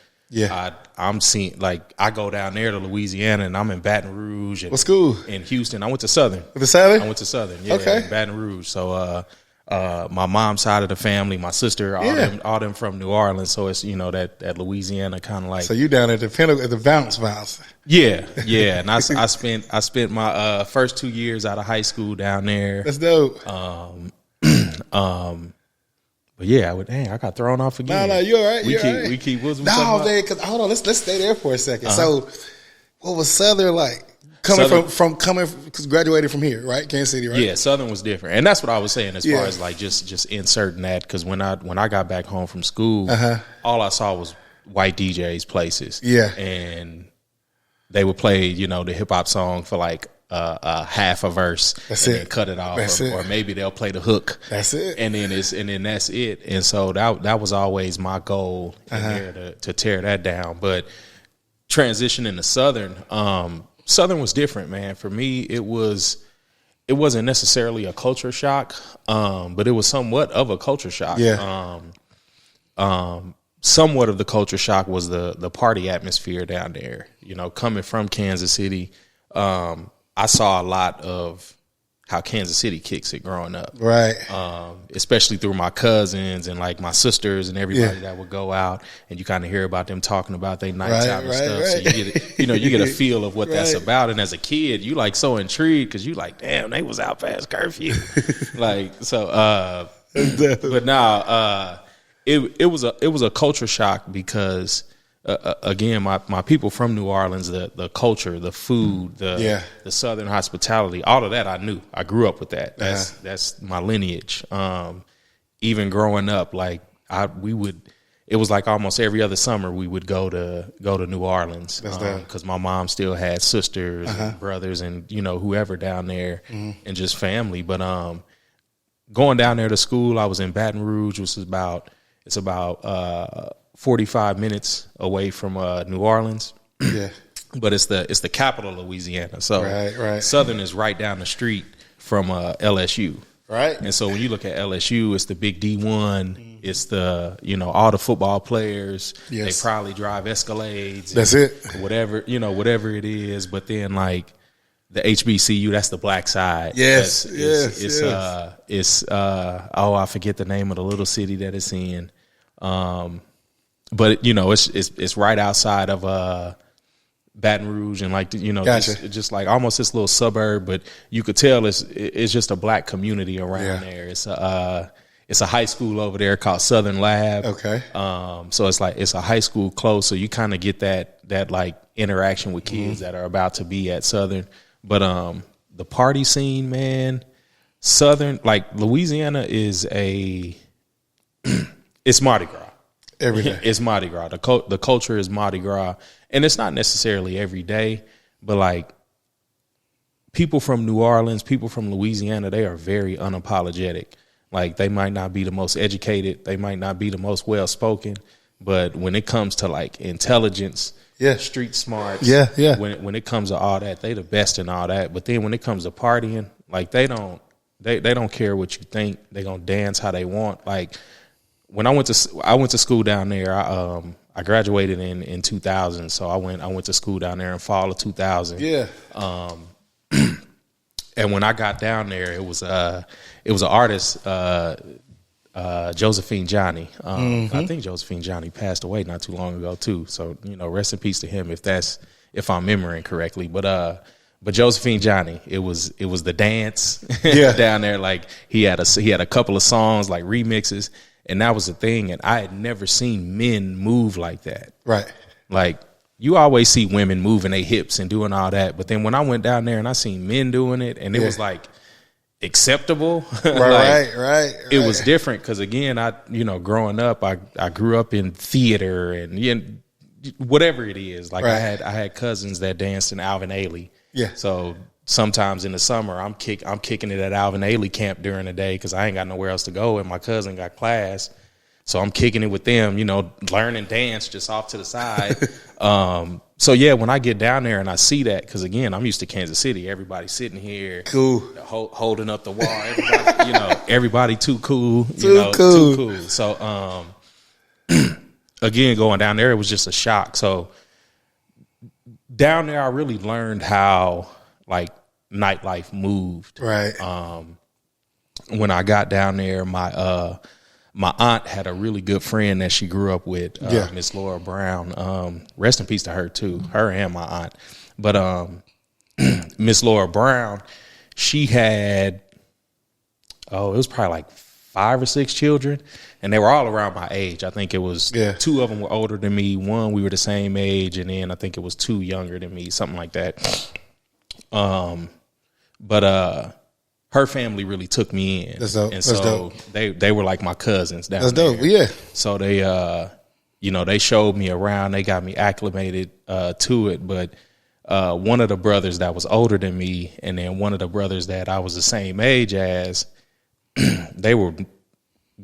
I'm seeing, like, I go down there to Louisiana and I'm in Baton Rouge. What school? In Houston. I went to Southern. The Southern? I went to Southern, in Baton Rouge. So my mom's side of the family, my sister, all them from New Orleans. So it's, you know, that Louisiana kind of like. So you down at the bounce. Yeah. And I spent my first 2 years out of high school down there. That's dope. But yeah, I got thrown off again. No, you all right? We keep. What was we talking about? Man, because hold on, let's stay there for a second. So, what was Southern like? Because graduated from here, right? Kansas City, right? Yeah, Southern was different, and that's what I was saying as far as like just inserting that. Because when I got back home from school, all I saw was white DJs places. Yeah, and they would play, you know, the hip hop song for like half a verse. That's and it. Then cut it off, or maybe they'll play the hook. That's it, and then that's it. And so that was always my goal in there to tear that down. But transitioning to Southern. Southern was different, man. For me, it wasn't necessarily a culture shock, but it was somewhat of a culture shock. Yeah. Somewhat of the culture shock was the party atmosphere down there. You know, coming from Kansas City, I saw a lot of how Kansas City kicks it growing up. Right. Especially through my cousins and like my sisters and everybody that would go out, and you kind of hear about them talking about their nighttime and stuff. So you get a feel of what that's about. And as a kid, you like so intrigued because you like, damn, they was out past curfew. Like, so, but now, it was a culture shock because, again, my people from New Orleans, the culture, the food, the Southern hospitality, all of that I knew. I grew up with that. That's my lineage. Even growing up, like it was like almost every other summer we would go to New Orleans because my mom still had sisters and brothers and, you know, whoever down there and just family. But going down there to school, I was in Baton Rouge, which is about 45 minutes away from New Orleans. Yeah. But it's the capital of Louisiana. So Southern is right down the street from LSU. Right. And so when you look at LSU, it's the big D1. It's the, you know, all the football players. Yes. They probably drive Escalades. That's it. Whatever it is. But then like the HBCU, that's the black side. Yes. It's I forget the name of the little city that it's in. But you know, it's right outside of Baton Rouge, and like, you know, just like almost this little suburb, but you could tell it's just a black community around there. It's a high school over there called Southern Lab. Okay. So it's a high school close, so you kind of get that like interaction with kids that are about to be at Southern. But the party scene, man, Southern, like Louisiana is it's Mardi Gras. Every day. It's Mardi Gras. The culture is Mardi Gras. And it's not necessarily every day, but like people from New Orleans, people from Louisiana, they are very unapologetic. Like they might not be the most educated, they might not be the most well spoken, but when it comes to like intelligence, street smarts, when it comes to all that, they the best in all that. But then when it comes to partying, like they don't care what you think. They gonna dance how they want. Like when I went to school down there, I graduated in 2000, so I went to school down there in fall of 2000. Yeah. And when I got down there, it was an artist, Josephine Johnny. I think Josephine Johnny passed away not too long ago too. So rest in peace to him if I'm remembering correctly. But Josephine Johnny, it was the dance down there. Like he had a couple of songs like remixes, and that was the thing. And I had never seen men move like that. Right. Like you always see women moving their hips and doing all that, but then when I went down there and I seen men doing it, and it was like acceptable. Right. It was different because again, growing up, I grew up in theater and whatever it is. Like I had cousins that danced in Alvin Ailey. Yeah. So sometimes in the summer, I'm kicking it at Alvin Ailey camp during the day because I ain't got nowhere else to go, and my cousin got class. So I'm kicking it with them, learning dance just off to the side. So yeah, when I get down there and I see that, because again, I'm used to Kansas City. Everybody sitting here, cool, holding up the wall. Everybody, everybody too cool, too cool. So again, going down there, it was just a shock. So down there, I really learned how like nightlife moved. Right. When I got down there, my aunt had a really good friend that she grew up with, Miss Laura Brown. Rest in peace to her too, her and my aunt. But Miss Laura Brown, she had, it was probably like 5 or 6 children, and they were all around my age. I think it was 2 of them were older than me. 1, we were the same age, and then I think it was 2 younger than me, something like that. But her family really took me in. That's dope. And so they were like my cousins down there. That's dope, yeah. So they, they showed me around. They got me acclimated to it. But one of the brothers that was older than me, and then one of the brothers that I was the same age as, they were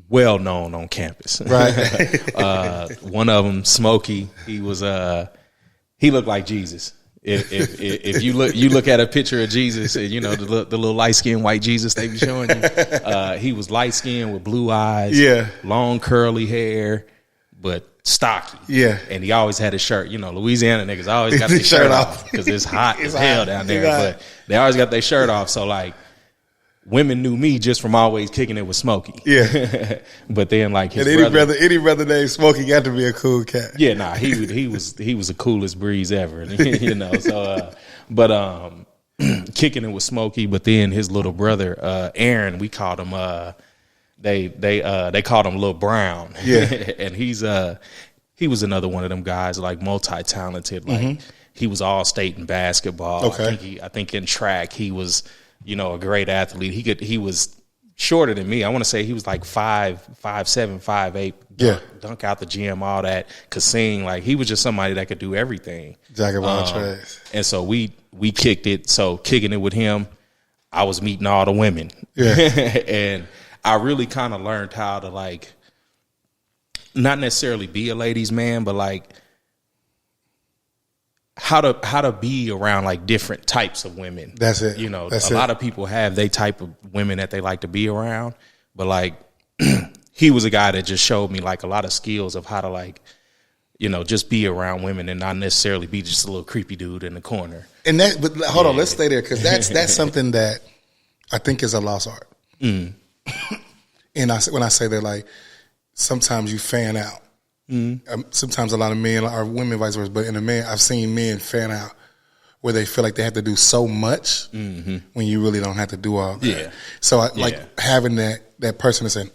well known on campus. Right. One of them, Smokey, he looked like Jesus. If you look at a picture of Jesus, and the little light skinned white Jesus they be showing you, he was light skinned with blue eyes, long curly hair, but stocky, and he always had his shirt. Louisiana niggas always got their shirt off because it's hot as hell down there, but they always got their shirt off. So like, women knew me just from always kicking it with Smokey. Yeah. But then like his any brother named Smokey got to be a cool cat. Yeah, nah, he was the coolest breeze ever. So kicking it with Smokey, but then his little brother, Aaron, we called him they called him Lil Brown. Yeah. And he was another one of them guys, like multi-talented. Like he was all state in basketball. Okay. I think in track he was a great athlete. He was shorter than me. I want to say he was like 5'7", 5'8". Dunk out the gym, all that. Could sing. Like he was just somebody that could do everything. Jack of all trades. And so we kicked it. So kicking it with him, I was meeting all the women. Yeah. And I really kind of learned how to like, not necessarily be a ladies' man, but like how to be around like different types of women. That's it. A lot of people have they type of women that they like to be around, but like he was a guy that just showed me like a lot of skills of how to like, just be around women and not necessarily be just a little creepy dude in the corner. And but hold on, let's stay there because that's something that I think is a lost art. And when I say that, like sometimes you fan out. Sometimes a lot of men or women vice versa, but in a man, I've seen men fan out where they feel like they have to do so much when you really don't have to do all that. Yeah. So like having that person that's saying,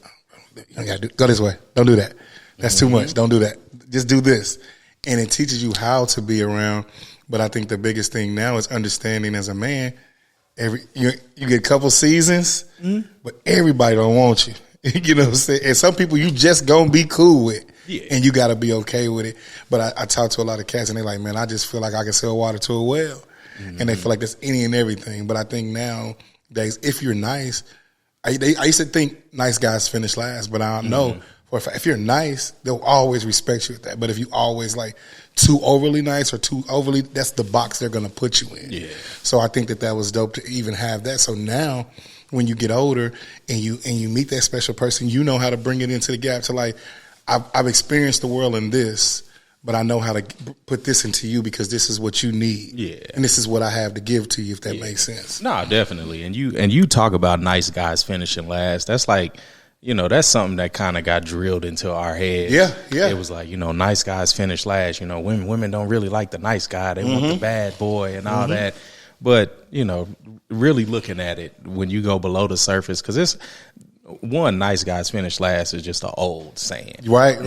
you gotta go this way, don't do that. That's too much. Don't do that. Just do this. And it teaches you how to be around. But I think the biggest thing now is understanding as a man, you get a couple seasons, but everybody don't want you. You know what I'm saying? And some people you just gonna be cool with. and you got to be okay with it. But I talk to a lot of cats, and they're like, man, I just feel like I can sell water to a well, and they feel like that's any and everything. But I think nowadays, if you're nice, I used to think nice guys finish last, but I don't know. If you're nice, they'll always respect you with that. But if you always like too overly nice or too overly, that's the box they're going to put you in. Yeah. So I think that was dope to even have that. So now when you get older and you meet that special person, you know how to bring it into the gap to like, I've experienced the world in this, but I know how to put this into you because this is what you need. Yeah. And this is what I have to give to you, if that makes sense. No, definitely. And you talk about nice guys finishing last. That's like, that's something that kind of got drilled into our heads. Yeah, yeah. It was like, nice guys finish last. Women don't really like the nice guy. They want the bad boy and all that. But, really looking at it when you go below the surface, because it's one, nice guys finish last is just an old saying. Right.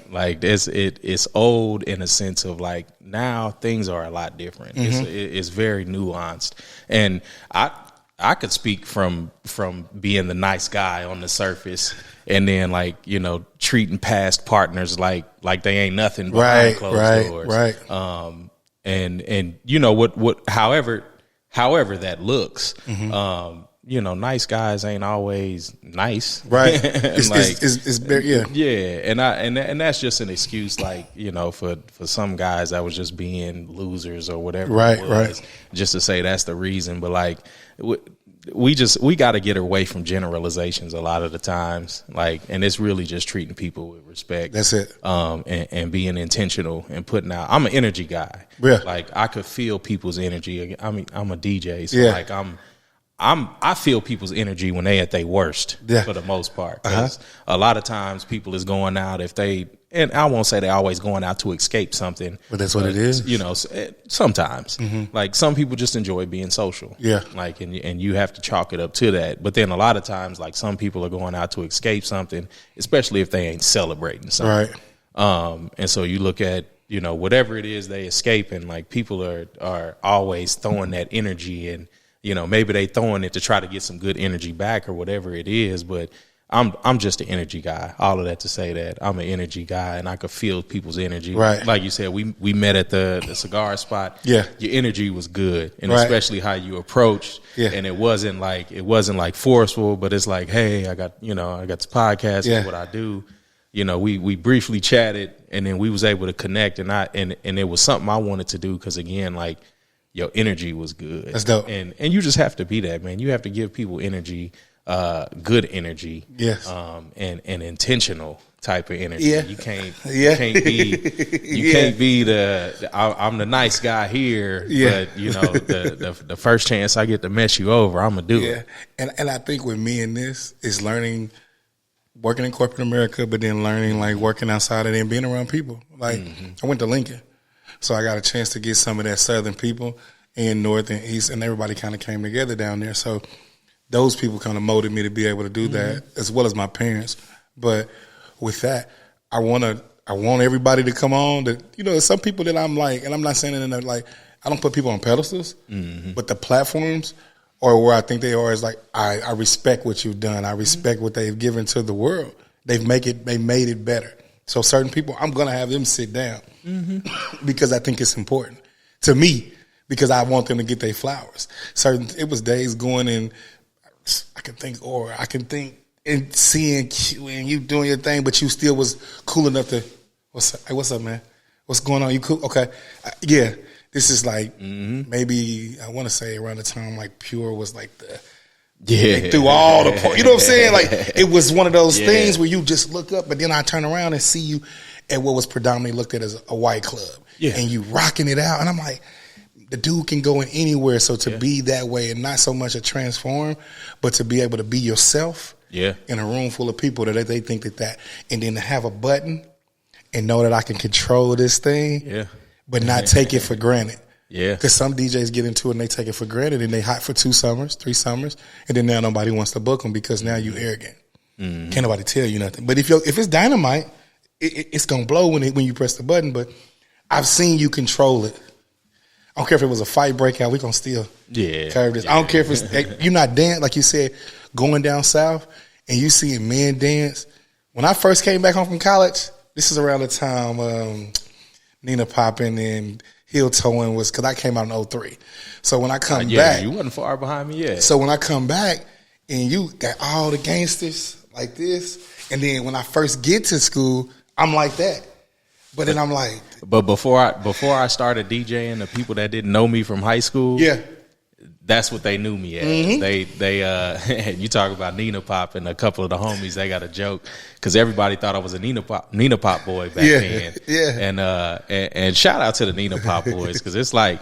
Like it's old in a sense of like now things are a lot different. It's very nuanced. And I could speak from being the nice guy on the surface and then like, treating past partners like they ain't nothing behind closed doors. Right. And what however that looks, nice guys ain't always nice. Right. It's very, and that's just an excuse, like, for some guys that was just being losers or whatever. Right. Just to say that's the reason. But like, we got to get away from generalizations a lot of the times. Like, and it's really just treating people with respect. That's it. And being intentional and putting out. I'm an energy guy. Yeah. Like I could feel people's energy. I mean, I'm a DJ, so like I feel people's energy when they at their worst for the most part. Because a lot of times people is going out and I won't say they always going out to escape something. But that's what it is. Sometimes. Like some people just enjoy being social. Yeah. Like, and you have to chalk it up to that. But then a lot of times, like some people are going out to escape something, especially if they ain't celebrating something. Right. And so you look at, whatever it is they escaping, like people are always throwing that energy and, maybe they throwing it to try to get some good energy back or whatever it is, but I'm just an energy guy. All of that to say that I'm an energy guy and I could feel people's energy. Right. Like you said, we met at the cigar spot. Yeah. Your energy was good. And especially how you approached. Yeah. And it wasn't like forceful, but it's like, hey, I got this podcast, is what I do. We briefly chatted and then we was able to connect and it was something I wanted to do because again, like, your energy was good. That's dope. And you just have to be that, man. You have to give people energy, good energy. Yes. And intentional type of energy. Yeah. You can't be I'm the nice guy here, but the first chance I get to mess you over, I'm gonna do it. And I think with me in this is learning working in corporate America, but then learning like working outside of it and being around people. Like I went to Lincoln. So I got a chance to get some of that Southern people and North and East, and everybody kind of came together down there. So those people kind of molded me to be able to do that, as well as my parents. But with that, I want everybody to come on. That some people that I'm like, and I'm not saying that like I don't put people on pedestals, but the platforms or where I think they are is like I respect what you've done. I respect what they've given to the world. They made it better. So certain people, I'm gonna have them sit down because I think it's important to me because I want them to get their flowers. It was days going in. I can think and seeing you and you doing your thing, but you still was cool enough to. What's up, man? What's going on? You cool? Okay, yeah. This is like maybe I want to say around the time like Pure was like the. Yeah, they threw all the, you know what I'm saying? Like it was one of those things where you just look up, but then I turn around and see you at what was predominantly looked at as a white club, and you rocking it out, and I'm like, the dude can go in anywhere. So to be that way and not so much a transform, but to be able to be yourself, in a room full of people that they think that, and then to have a button and know that I can control this thing, but not take it for granted. Yeah, because some DJs get into it and they take it for granted and they hot for 2 summers, 3 summers, and then now nobody wants to book them because now you arrogant. Can't nobody tell you nothing. But if it's dynamite, it's gonna blow when you press the button. But I've seen you control it. I don't care if it was a fight breakout. We gonna still curve this. I don't care if it's you're not dance like you said going down south and you seeing men dance. When I first came back home from college, This is around the time Nina Poppin and Heel Towing was, because I came out in 03. So when I come back. You wasn't far behind me yet. So when I come back and you got all the gangsters like this, and then when I first get to school, I'm like that. But then I'm like. But before I started DJing, the people that didn't know me from high school. Yeah. That's what they knew me as. They you talk about Nina Pop and a couple of the homies, they got a joke because everybody thought I was a Nina Pop boy back then. Yeah. And shout out to the Nina Pop boys because it's like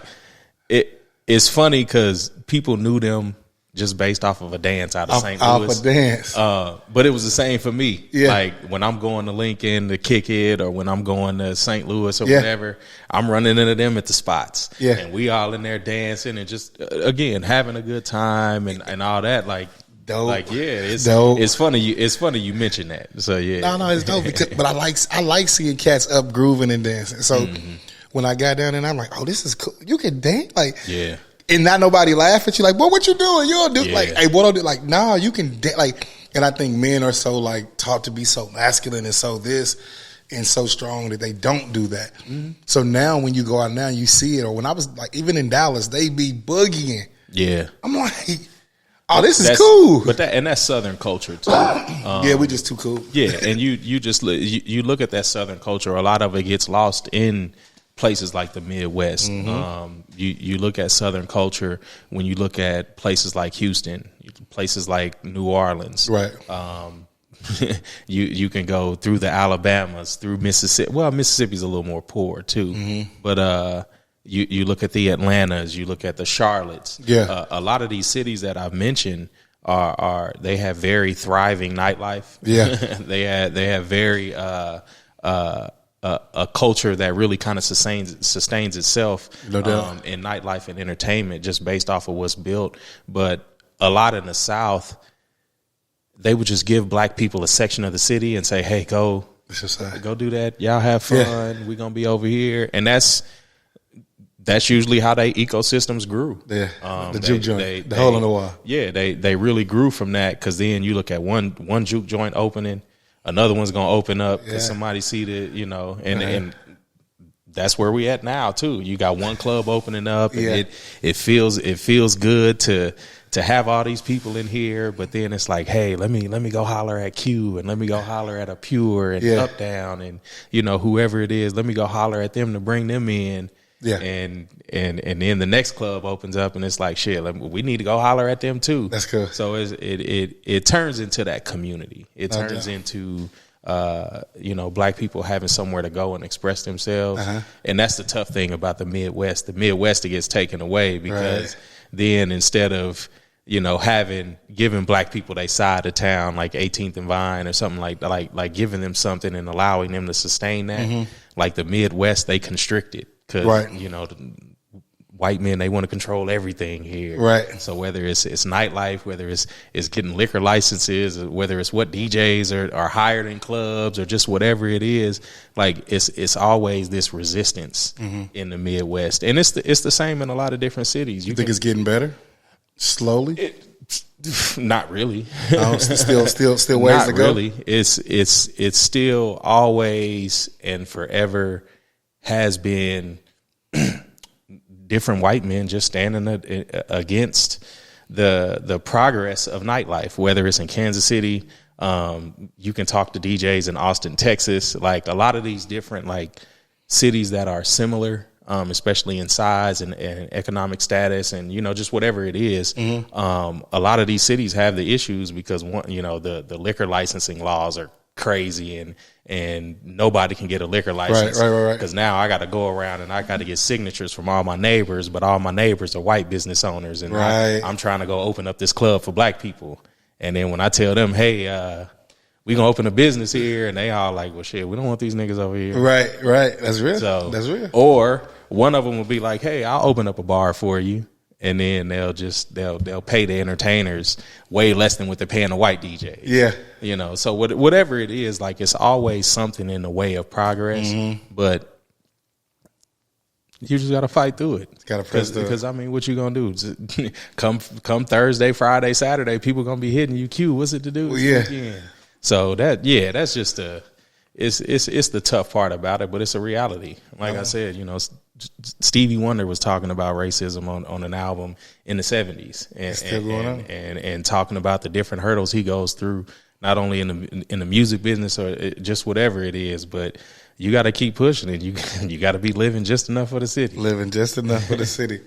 it's funny because people knew them just based off of a dance out of St. Louis. Off a dance. But it was the same for me. Yeah. Like when I'm going to Lincoln to kick it or when I'm going to St. Louis or whatever, I'm running into them at the spots. Yeah. And we all in there dancing and just, again, having a good time and all that. Like, dope. Like, yeah, it's dope. It's funny you mentioned that. So, yeah. No, it's dope. But I like seeing cats up grooving and dancing. So when I got down there, I'm like, oh, this is cool. You can dance? Like, yeah. And not nobody laugh at you like, boy, what you doing? You don't do like, hey, boy, don't do like, nah, you can like. And I think men are so like taught to be so masculine and so this and so strong that they don't do that. Mm-hmm. So now when you go out now, you see it. Or when I was like, even in Dallas, they be boogieing. Yeah, I'm like, oh, this is cool. But that's Southern culture too. Yeah, we just too cool. Yeah, and you just you look at that Southern culture. A lot of it gets lost in places like the Midwest. Mm-hmm. You look at Southern culture when you look at places like Houston, places like New Orleans. Right. You can go through the Alabamas, through Mississippi. Well, Mississippi's a little more poor too. Mm-hmm. But you look at the Atlantas, you look at the Charlottes. Yeah. A lot of these cities that I've mentioned they have very thriving nightlife. Yeah. they have very a culture that really kind of sustains itself no doubt. In nightlife and entertainment just based off of what's built. But a lot in the South, they would just give black people a section of the city and say, hey, go do that. Y'all have fun. Yeah. We're going to be over here. And that's usually how they ecosystems grew. Yeah, the juke joint, the hole in the wall. Yeah, they really grew from that because then you look at one juke joint opening, another one's going to open up because somebody see the, and that's where we at now too. You got one club opening up and it feels good to have all these people in here, but then it's like, hey, let me go holler at Q and let me go holler at a Pure and Up Down and whoever it is, let me go holler at them to bring them in. Yeah, and then the next club opens up and it's like, shit, we need to go holler at them too. That's cool. So it turns into that community. It turns into black people having somewhere to go and express themselves. Uh-huh. And that's the tough thing about the Midwest. The Midwest, it gets taken away because then instead of giving black people they side of town like 18th and Vine or something like giving them something and allowing them to sustain that, like the Midwest, they constrict it. Because, white men, they want to control everything here. Right. So whether it's nightlife, whether it's getting liquor licenses, or whether it's what DJs are hired in clubs or just whatever it is, like it's always this resistance in the Midwest. And it's the same in a lot of different cities. You think it's getting better? Slowly? Not really. No, still ways not to go? Really. It's still always and forever has been different white men just standing against the progress of nightlife, whether it's in Kansas City. You can talk to DJs in Austin, Texas, like a lot of these different like cities that are similar, especially in size and economic status and, just whatever it is. A lot of these cities have the issues because the liquor licensing laws are crazy and nobody can get a liquor license. Right. Because now I got to go around and I got to get signatures from all my neighbors, but all my neighbors are white business owners, and I'm trying to go open up this club for black people. And then when I tell them, hey, we gonna open a business here, and they all like, well, shit, we don't want these niggas over here. Right. That's real. That's real. Or one of them will be like, hey, I'll open up a bar for you. And then they'll pay the entertainers way less than what they're paying the white DJs. Yeah. So whatever it is, like it's always something in the way of progress, but you just got to fight through it. Got to press through. Because I mean, what you gonna do? Come Thursday, Friday, Saturday, people gonna be hitting you. Q, what's it to do? Well, yeah. So that's just it's the tough part about it, but it's a reality. Like I said, you know, Stevie Wonder was talking about racism on an album in the 70s, and talking about the different hurdles he goes through, not only in the music business or just whatever it is, but you got to keep pushing it. You got to be living just enough for the city. Living just enough for the city.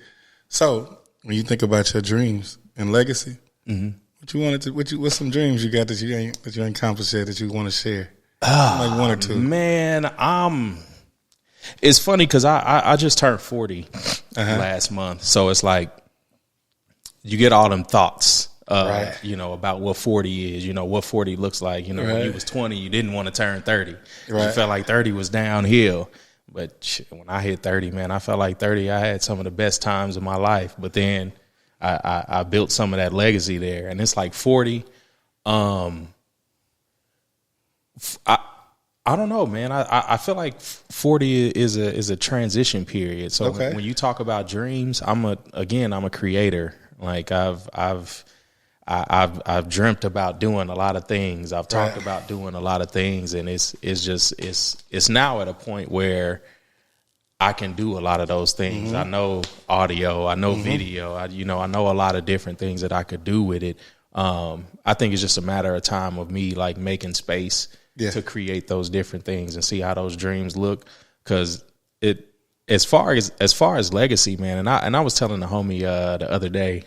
So when you think about your dreams and legacy, what's some dreams you got that you ain't accomplished yet that you want to share? Like one or two. Man, it's funny because I just turned 40 last month, so it's like you get all them thoughts. Right. You know, about what 40 is, you know, what 40 looks like. You know, when you was 20, you didn't want to turn 30. Right. You felt like 30 was downhill. But when I hit 30, man, I felt like 30, I had some of the best times of my life. But then I built some of that legacy there. And it's like 40. I don't know, man. I feel like 40 is a transition period. So when you talk about dreams, I'm a creator. Like I've dreamt about doing a lot of things. I've talked about doing a lot of things, and it's now at a point where I can do a lot of those things. I know audio, I know video, I know a lot of different things that I could do with it. I think it's just a matter of time of me like making space to create those different things and see how those dreams look. Because as far as legacy, man, and I was telling the homie the other day,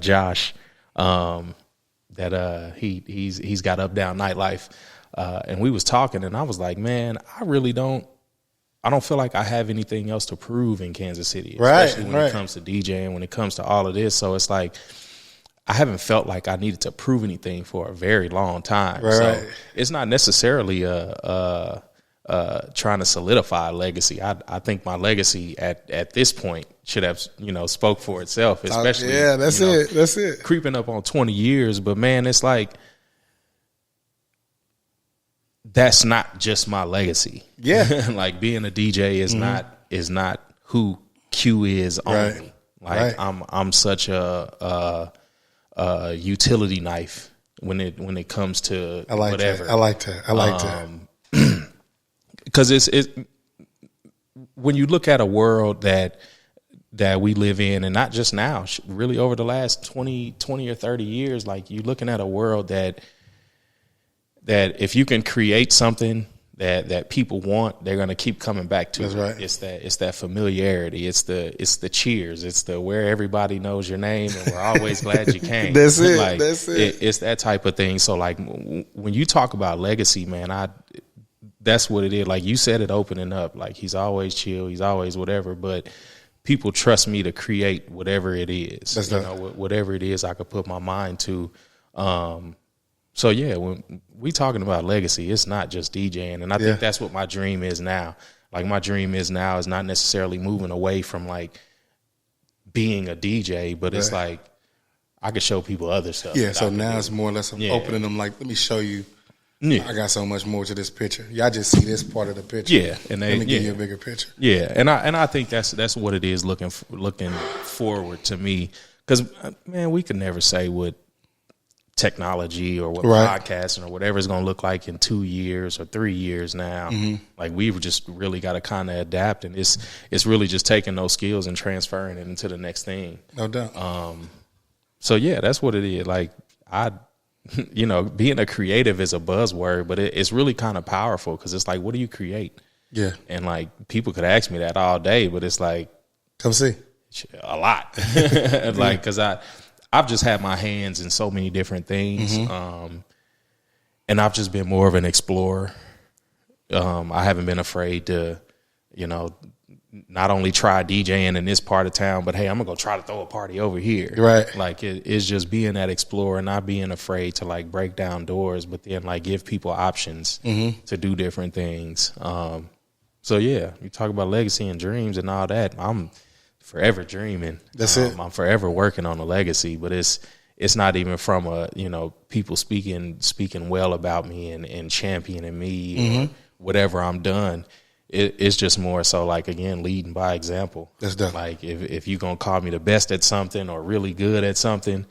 Josh. That he's got Up Down Nightlife, and we was talking, and I was like, man, I don't feel like I have anything else to prove in Kansas City, especially when it comes to DJing, when it comes to all of this. So it's like I haven't felt like I needed to prove anything for a very long time. So it's not necessarily trying to solidify a legacy. I think my legacy at this point should have, spoke for itself, especially. That's it. Creeping up on 20 years. But man, it's like, that's not just my legacy. Yeah. Like being a DJ is not who Q is only. Like I'm such a utility knife when it comes to whatever. I like that. Because it's when you look at a world that we live in, and not just now, really over the last 20 or 30 years, like you're looking at a world that if you can create something that people want, they're going to keep coming back to. That's right. It's that familiarity. It's the cheers. It's the where everybody knows your name and we're always glad you came. That's it. Like, that's it. It's that type of thing. So like when you talk about legacy, man, that's what it is. Like you said it opening up, like he's always chill, he's always whatever, but people trust me to create whatever it is. That's whatever it is I could put my mind to. So yeah, when we talking about legacy, it's not just DJing. And I think that's what my dream is now. Like my dream is now is not necessarily moving away from like being a DJ, but it's like I could show people other stuff. Yeah, so now it's more or less opening them like, let me show you. Yeah. I got so much more to this picture. Y'all just see this part of the picture. Yeah, and let me give you a bigger picture. Yeah, and I think that's what it is looking forward to me. Because man, we could never say what technology or what podcasting or whatever is going to look like in 2 years or 3 years now. Like we've just really got to kind of adapt, and it's really just taking those skills and transferring it into the next thing. No doubt. So yeah, that's what it is. Like being a creative is a buzzword, but it's really kind of powerful because it's like, what do you create? Yeah. And like people could ask me that all day, but it's like, come see a lot. Like, cause I've just had my hands in so many different things. And I've just been more of an explorer. I haven't been afraid to, not only try DJing in this part of town, but hey, I'm gonna go try to throw a party over here. Right. Like it's just being that explorer, not being afraid to like break down doors, but then like give people options to do different things. So yeah, you talk about legacy and dreams and all that. I'm forever dreaming. That's it. I'm forever working on a legacy, but it's not even from people speaking well about me and championing me or whatever I'm done. It's just more so like, again, leading by example. That's done. Like if you're going to call me the best at something or really good at something,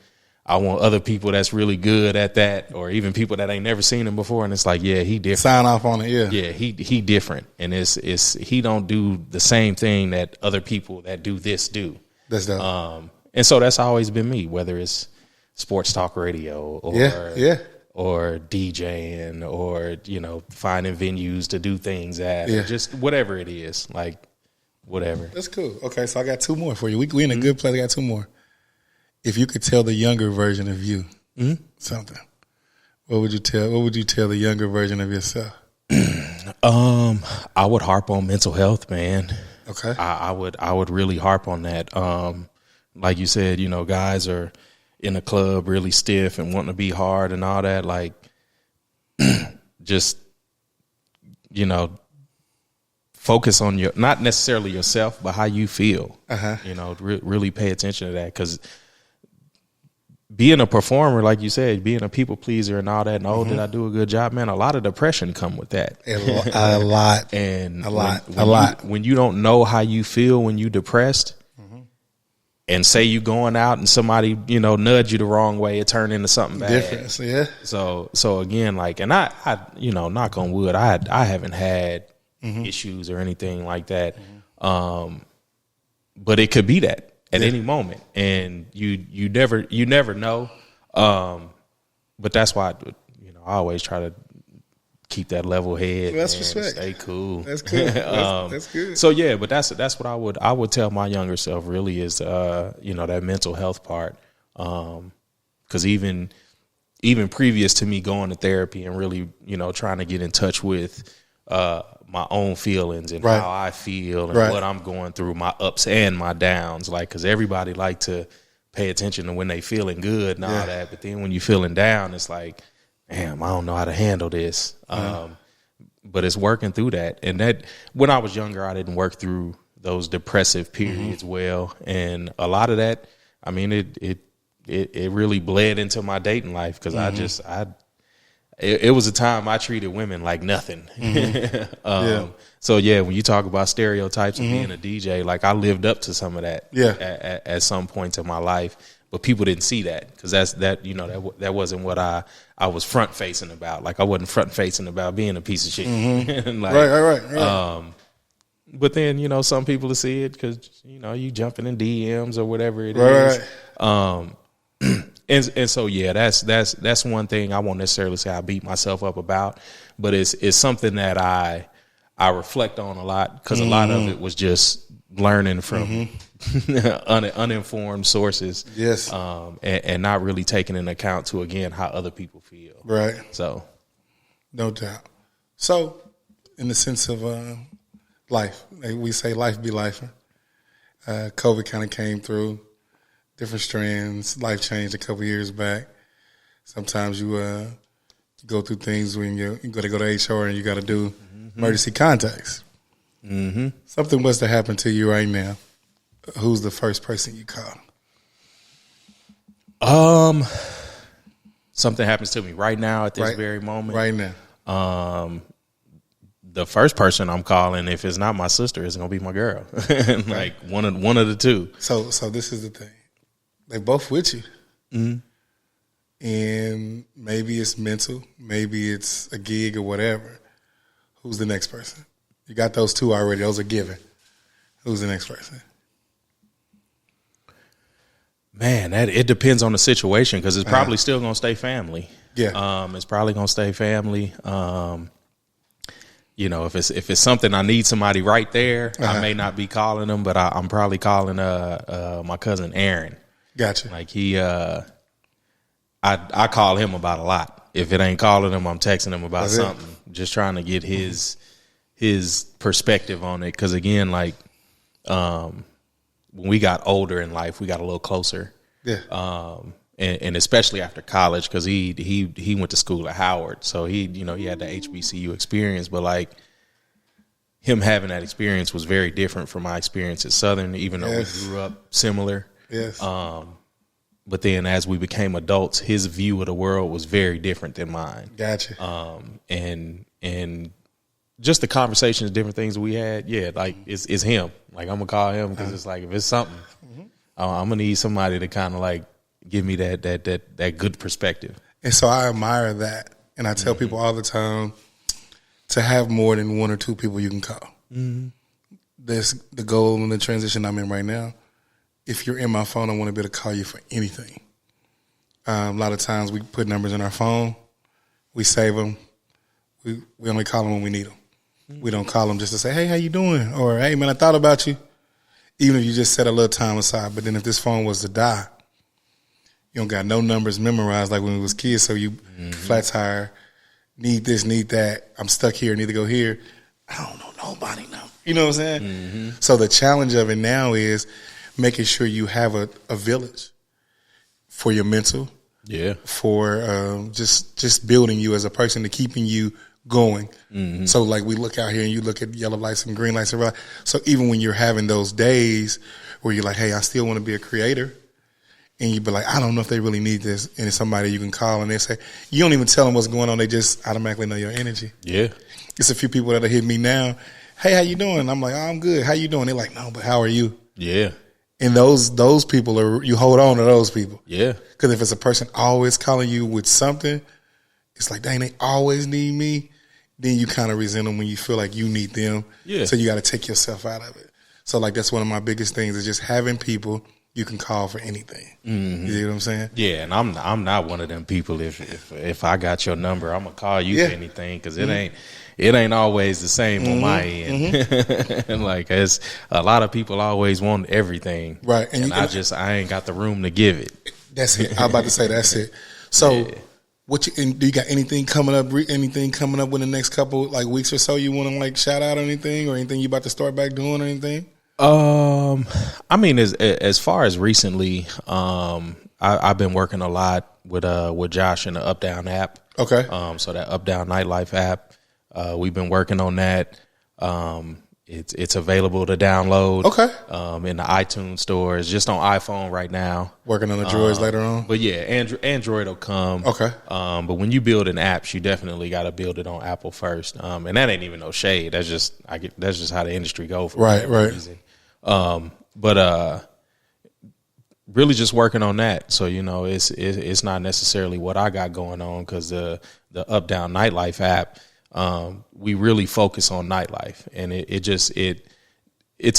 I want other people that's really good at that, or even people that ain't never seen him before. And it's like, yeah, he different. Sign off on it. Yeah. Yeah. He different. And he don't do the same thing that other people that do this do. That's dope. And so that's always been me, whether it's sports talk radio or or DJing or, you know, finding venues to do things at, or just whatever it is, like whatever. That's cool. Okay, so I got two more for you. We in a good place. I got two more. If you could tell the younger version of you something, what would you tell? What would you tell the younger version of yourself? I would harp on mental health, man. Okay. I would really harp on that. Like you said, you know, guys are in a club really stiff and wanting to be hard and all that. Like, just, you know, focus on not necessarily yourself, but how you feel. You know, really pay attention to that, because being a performer, like you said, being a people pleaser and all that, and did I do a good job, man? A lot of depression come with that. A lot. And a lot. When you don't know how you feel when you depressed, and say you going out and somebody, you know, nudge you the wrong way, it turned into something bad. Different, yeah. So again, like, and I you know, knock on wood, I haven't had issues or anything like that. But it could be that at any moment, and you never know. But that's why, you know, I always try to keep that level head. Well, that's and respect. stay cool. That's good. That's good. So yeah, but that's what I would tell my younger self, really, is you know, that mental health part. Because even previous to me going to therapy and really, you know, trying to get in touch with my own feelings and how I feel and what I'm going through, my ups and my downs, like, because everybody like to pay attention to when they feeling good and all that, but then when you feeling down, it's like, damn, I don't know how to handle this. But it's working through that. And that, when I was younger, I didn't work through those depressive periods well. And a lot of that, I mean, it really bled into my dating life, because it was a time I treated women like nothing. So yeah, when you talk about stereotypes of being a DJ, like, I lived up to some of that at some point in my life. But people didn't see that, because that wasn't what I was front facing about. Like, I wasn't front facing about being a piece of shit. Like, right. But then, you know, some people will see it because, you know, you jumping in DMs or whatever it is. And so yeah, that's one thing I won't necessarily say I beat myself up about, but it's something that I reflect on a lot, because a lot of it was just learning from uninformed sources, and not really taking into account to, again, how other people feel. Right. So, no doubt. So, in the sense of life, like we say, life be life. COVID kind of came through, different strands. Life changed a couple years back. Sometimes you go through things when you got to go to HR and you got to do emergency contacts. Something was to happen to you right now. Who's the first person you call? Something happens to me right now at this very moment. Right now. The first person I'm calling, if it's not my sister, is gonna be my girl. Like one of the two. So this is the thing. They both with you. And maybe it's mental, maybe it's a gig or whatever. Who's the next person? You got those two already. Those are given. Who's the next person? Man, it depends on the situation, because it's probably still gonna stay family. Yeah. It's probably gonna stay family. You know, if it's something I need somebody right there, I may not be calling them, but I'm probably calling my cousin Aaron. Gotcha. Like, he I call him about a lot. If it ain't calling him, I'm texting him about something. Just trying to get his perspective on it. Because again, like, when we got older in life, we got a little closer. Yeah. And especially after college, because he went to school at Howard, so he had the HBCU experience. But like, him having that experience was very different from my experience at Southern, even though we grew up similar. Yes. But then as we became adults, his view of the world was very different than mine. Gotcha. And just the conversations, different things we had, like, it's him. Like, I'm gonna call him, because it's like, if it's something, I'm gonna need somebody to kind of like, give me that good perspective. And so I admire that. And I tell people all the time to have more than one or two people you can call. That's the goal and the transition I'm in right now. If you're in my phone, I want to be able to call you for anything. A lot of times we put numbers in our phone. We save them. We only call them when we need them. We don't call them just to say, hey, how you doing? Or, hey, man, I thought about you. Even if you just set a little time aside. But then if this phone was to die, you don't got no numbers memorized like when we was kids. So you flat tire, need this, need that. I'm stuck here, need to go here. I don't know nobody now. You know what I'm saying? So the challenge of it now is making sure you have a village for your mental. Yeah. For just building you as a person, to keeping you going. So like we look out here and you look at yellow lights and green lights and red. So even when you're having those days where you're like, hey, I still want to be a creator, and you be like, I don't know if they really need this, and it's somebody you can call and they say, you don't even tell them what's going on, they just automatically know your energy. Yeah. It's a few people that hit me now. Hey, how you doing? I'm like, oh, I'm good. How you doing? They're like, no, but how are you? Yeah. And those people are, you hold on to those people. Yeah. Because if it's a person always calling you with something, it's like, dang, they always need me. Then you kind of resent them when you feel like you need them. Yeah. So you got to take yourself out of it. So like that's one of my biggest things is just having people you can call for anything. You see what I'm saying? Yeah, and I'm not one of them people. If I got your number, I'm gonna call you for anything, because it ain't always the same on my end. And like, it's a lot of people always want everything, right? And I ain't got the room to give it. That's it. I'm about to say that's it. So, do you got anything coming up? Anything coming up in the next couple like weeks or so? You want to like shout out anything or anything you about to start back doing or anything? I mean, as far as recently, I've been working a lot with Josh in the Up Down app. Okay. So that Up Down Nightlife app, we've been working on that. It's available to download. Okay. In the iTunes stores, just on iPhone right now. Working on the Droids later on. But yeah, Android will come. Okay. But when you build an app, you definitely got to build it on Apple first. And that ain't even no shade. That's just how the industry goes. Right. Reason. But really just working on that. So, you know, it's not necessarily what I got going on, because the Up Down Nightlife app, we really focus on nightlife, and it's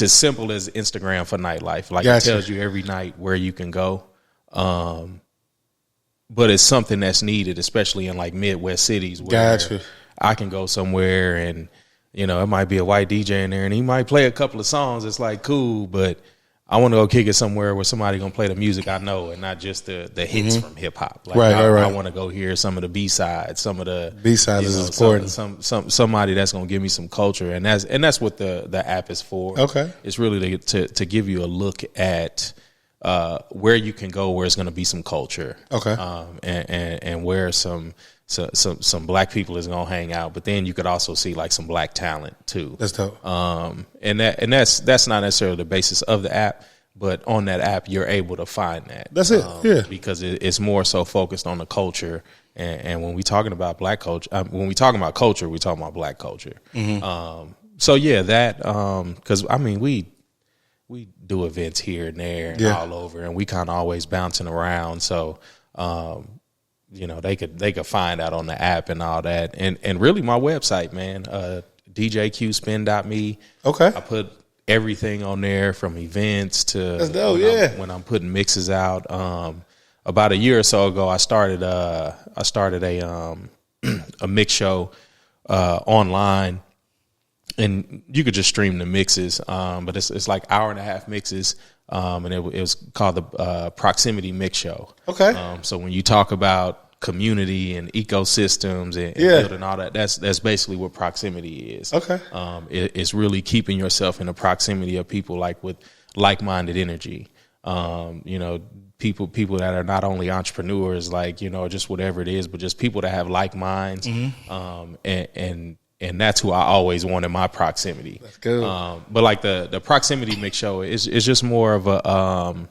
as simple as Instagram for nightlife. Like, gotcha. It tells you every night where you can go. But it's something that's needed, especially in like Midwest cities where I can go somewhere and, you know, it might be a white DJ in there and he might play a couple of songs. It's like, cool, but I want to go kick it somewhere where somebody gonna play the music I know and not just the hits from hip hop. Like, I want to go hear some of the B-sides, some of the B-sides is important. Somebody that's gonna give me some culture, and that's what the app is for. Okay, it's really to give you a look at where you can go, where it's gonna be some culture. Okay, and where some black people is gonna hang out, but then you could also see like some black talent too. That's dope. And that's not necessarily the basis of the app, but on that app you're able to find that. That's it. Yeah, because it's more so focused on the culture. And when we talking about black culture, when we talking about culture, we talking about black culture. So yeah, that because I mean we do events here and there and all over, and we kind of always bouncing around. So. You know, they could find out on the app and all that. And really my website, man, djqspin.me. Okay. I put everything on there from events to that's dope, when I'm putting mixes out. About a year or so ago, I started a mix show online, and you could just stream the mixes. But it's like 1.5 mixes. And it was called the Proximity Mix Show. Okay. So when you talk about community and ecosystems and building all that, that's basically what proximity is. Okay. It's really keeping yourself in the proximity of people like with like-minded energy. You know, people that are not only entrepreneurs, like, you know, just whatever it is, but just people that have like minds. And that's who I always want in my proximity. That's good. But like the Proximity Mix Show is just more of a,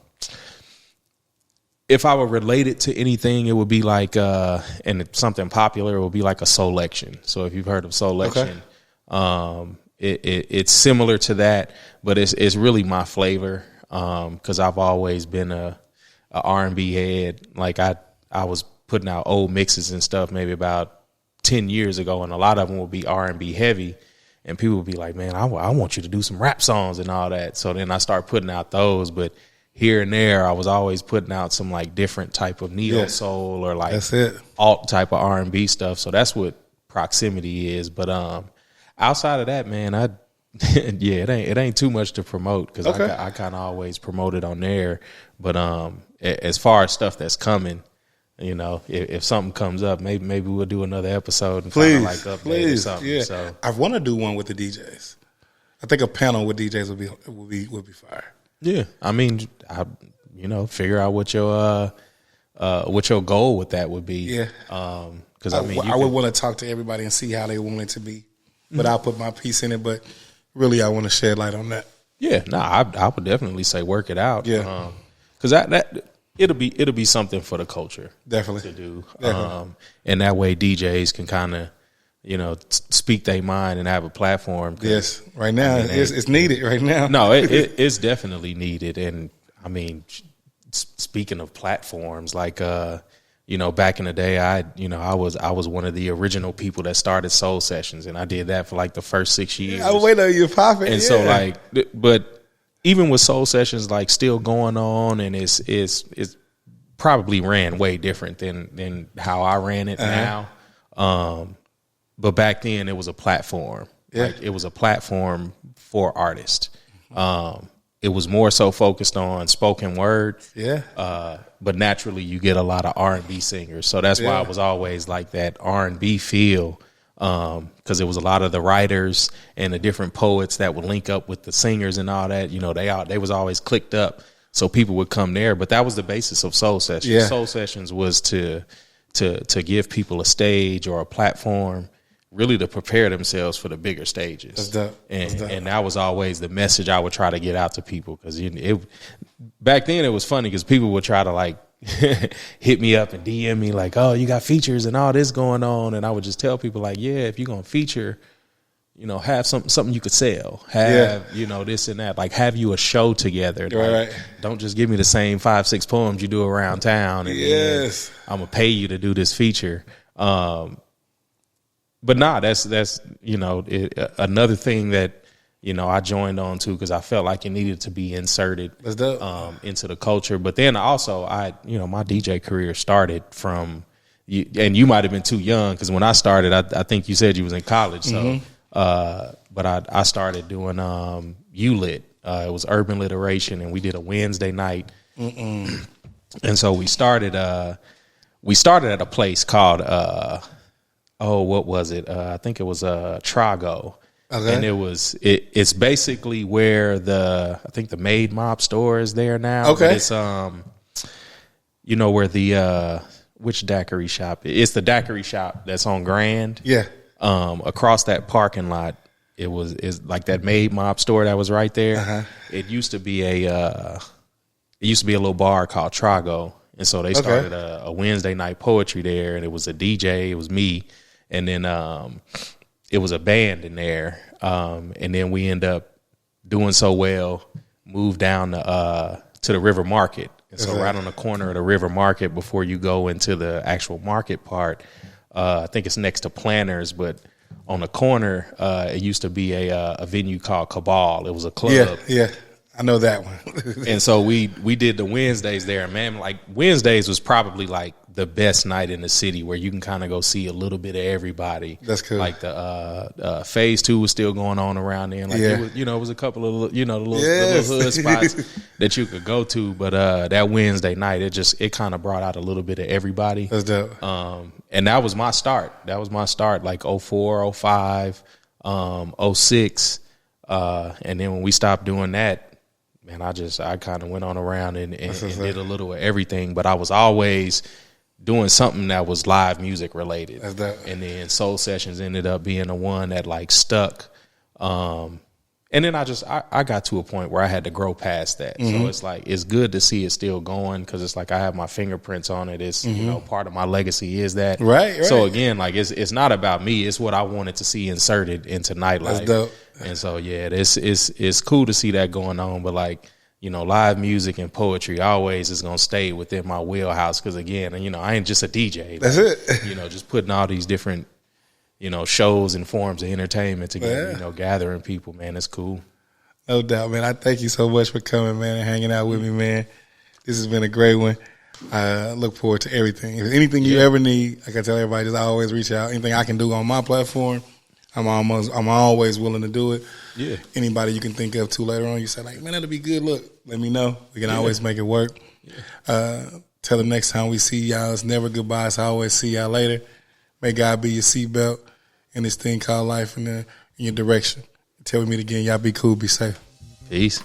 if I were related to anything, it would be like, and it's something popular, it would be like a Soulection. So if you've heard of Soulection, it's similar to that, but it's really my flavor. Cause I've always been R&B head. Like I was putting out old mixes and stuff maybe about 10 years ago, and a lot of them would be R&B heavy, and people would be like, man, I want you to do some rap songs and all that. So then I started putting out those, but here and there I was always putting out some like different type of neo soul or like alt type of R&B stuff. So that's what Proximity is. But outside of that, man, it ain't too much to promote because I kind of always promote it on there. But as far as stuff that's coming, you know, if something comes up, maybe we'll do another episode and kind of like update or something. Yeah. So I want to do one with the DJs. I think a panel with DJs would be fire. Yeah, I mean, figure out what your goal with that would be. Yeah, because I would want to talk to everybody and see how they want it to be, but I'll put my piece in it. But really, I want to shed light on that. Yeah, no, I would definitely say work it out. Yeah, because that it'll be something for the culture definitely to do. Definitely. And that way DJs can kind of speak their mind and have a platform. Yes, right now it's needed. Right now, no, it's definitely needed. And I mean, speaking of platforms, like back in the day, I was one of the original people that started Soul Sessions, and I did that for like the first 6 years. I was waiting on you popping, and so like, but even with Soul Sessions like still going on, and it's probably ran way different than how I ran it now. But back then it was a platform. Yeah. Like it was a platform for artists. It was more so focused on spoken word. Yeah. But naturally you get a lot of R&B singers. So that's why I was always like that R&B feel. Because it was a lot of the writers and the different poets that would link up with the singers and all that. They was always clicked up, so people would come there. But that was the basis of Soul Sessions. Yeah. Soul Sessions was to give people a stage or a platform, really to prepare themselves for the bigger stages. That's dope. And that was always the message I would try to get out to people. Because back then it was funny because people would try to like hit me up and DM me like, oh, you got features and all this going on. And I would just tell people like, yeah, if you're going to feature, have something you could sell, have, this and that, like have you a show together. Like, don't just give me the same 5-6 poems you do around town. And yes, I'm going to pay you to do this feature. But nah, that's another thing that, I joined on to because I felt like it needed to be inserted into the culture. But then also my DJ career started from, and you might have been too young because when I started, I think you said you was in college. So, but I started doing ULIT. It was urban literation, and we did a Wednesday night. And so we started at a place called what was it? I think it was Trago. Okay. And it's basically where I think the Made Mob store is there now. Okay. It's where the which daiquiri shop? It's the daiquiri shop that's on Grand. Yeah. Across that parking lot, is like that Made Mob store that was right there. Uh-huh. It used to be a little bar called Trago. And so they started a Wednesday night poetry there, and it was a DJ, it was me, and then it was a band in there. And then we end up doing so well, moved down to the River Market. And so right on the corner of the River Market before you go into the actual market part, I think it's next to Planners, but on the corner, it used to be a venue called Cabal. It was a club. Yeah. I know that one. And so we did the Wednesdays there, man. Like Wednesdays was probably like the best night in the city where you can kind of go see a little bit of everybody. That's cool. Like the Phase 2 was still going on around then. Like it was a couple of the little hood spots that you could go to. But that Wednesday night, it kind of brought out a little bit of everybody. That's dope. And that was my start. Like 04, 05, 06. And then when we stopped doing that, man, I kind of went on around and did a little of everything, but I was always doing something that was live music related. And then Soul Sessions ended up being the one that like stuck. And then I got to a point where I had to grow past that. Mm-hmm. So it's like, it's good to see it still going because it's like I have my fingerprints on it. It's, part of my legacy is that. Right. So again, like it's not about me. It's what I wanted to see inserted into nightlife. That's dope. And so, yeah, it's cool to see that going on. But like, live music and poetry always is going to stay within my wheelhouse. Cause again, I ain't just a DJ. That's it. Just putting all these different, shows and forms of entertainment together, gathering people, man, it's cool. No doubt, man. I thank you so much for coming, man, and hanging out with me, man. This has been a great one. I look forward to everything. If anything you ever need, like I tell everybody, just always reach out. Anything I can do on my platform, I'm always willing to do it. Yeah. Anybody you can think of too later on, you say like, man, that'll be good. Look, let me know. We can always make it work. Yeah. Till the next time we see y'all, it's never goodbye. It's always see y'all later. May God be your seatbelt in this thing called life in your direction. Until we meet again, y'all be cool, be safe. Peace.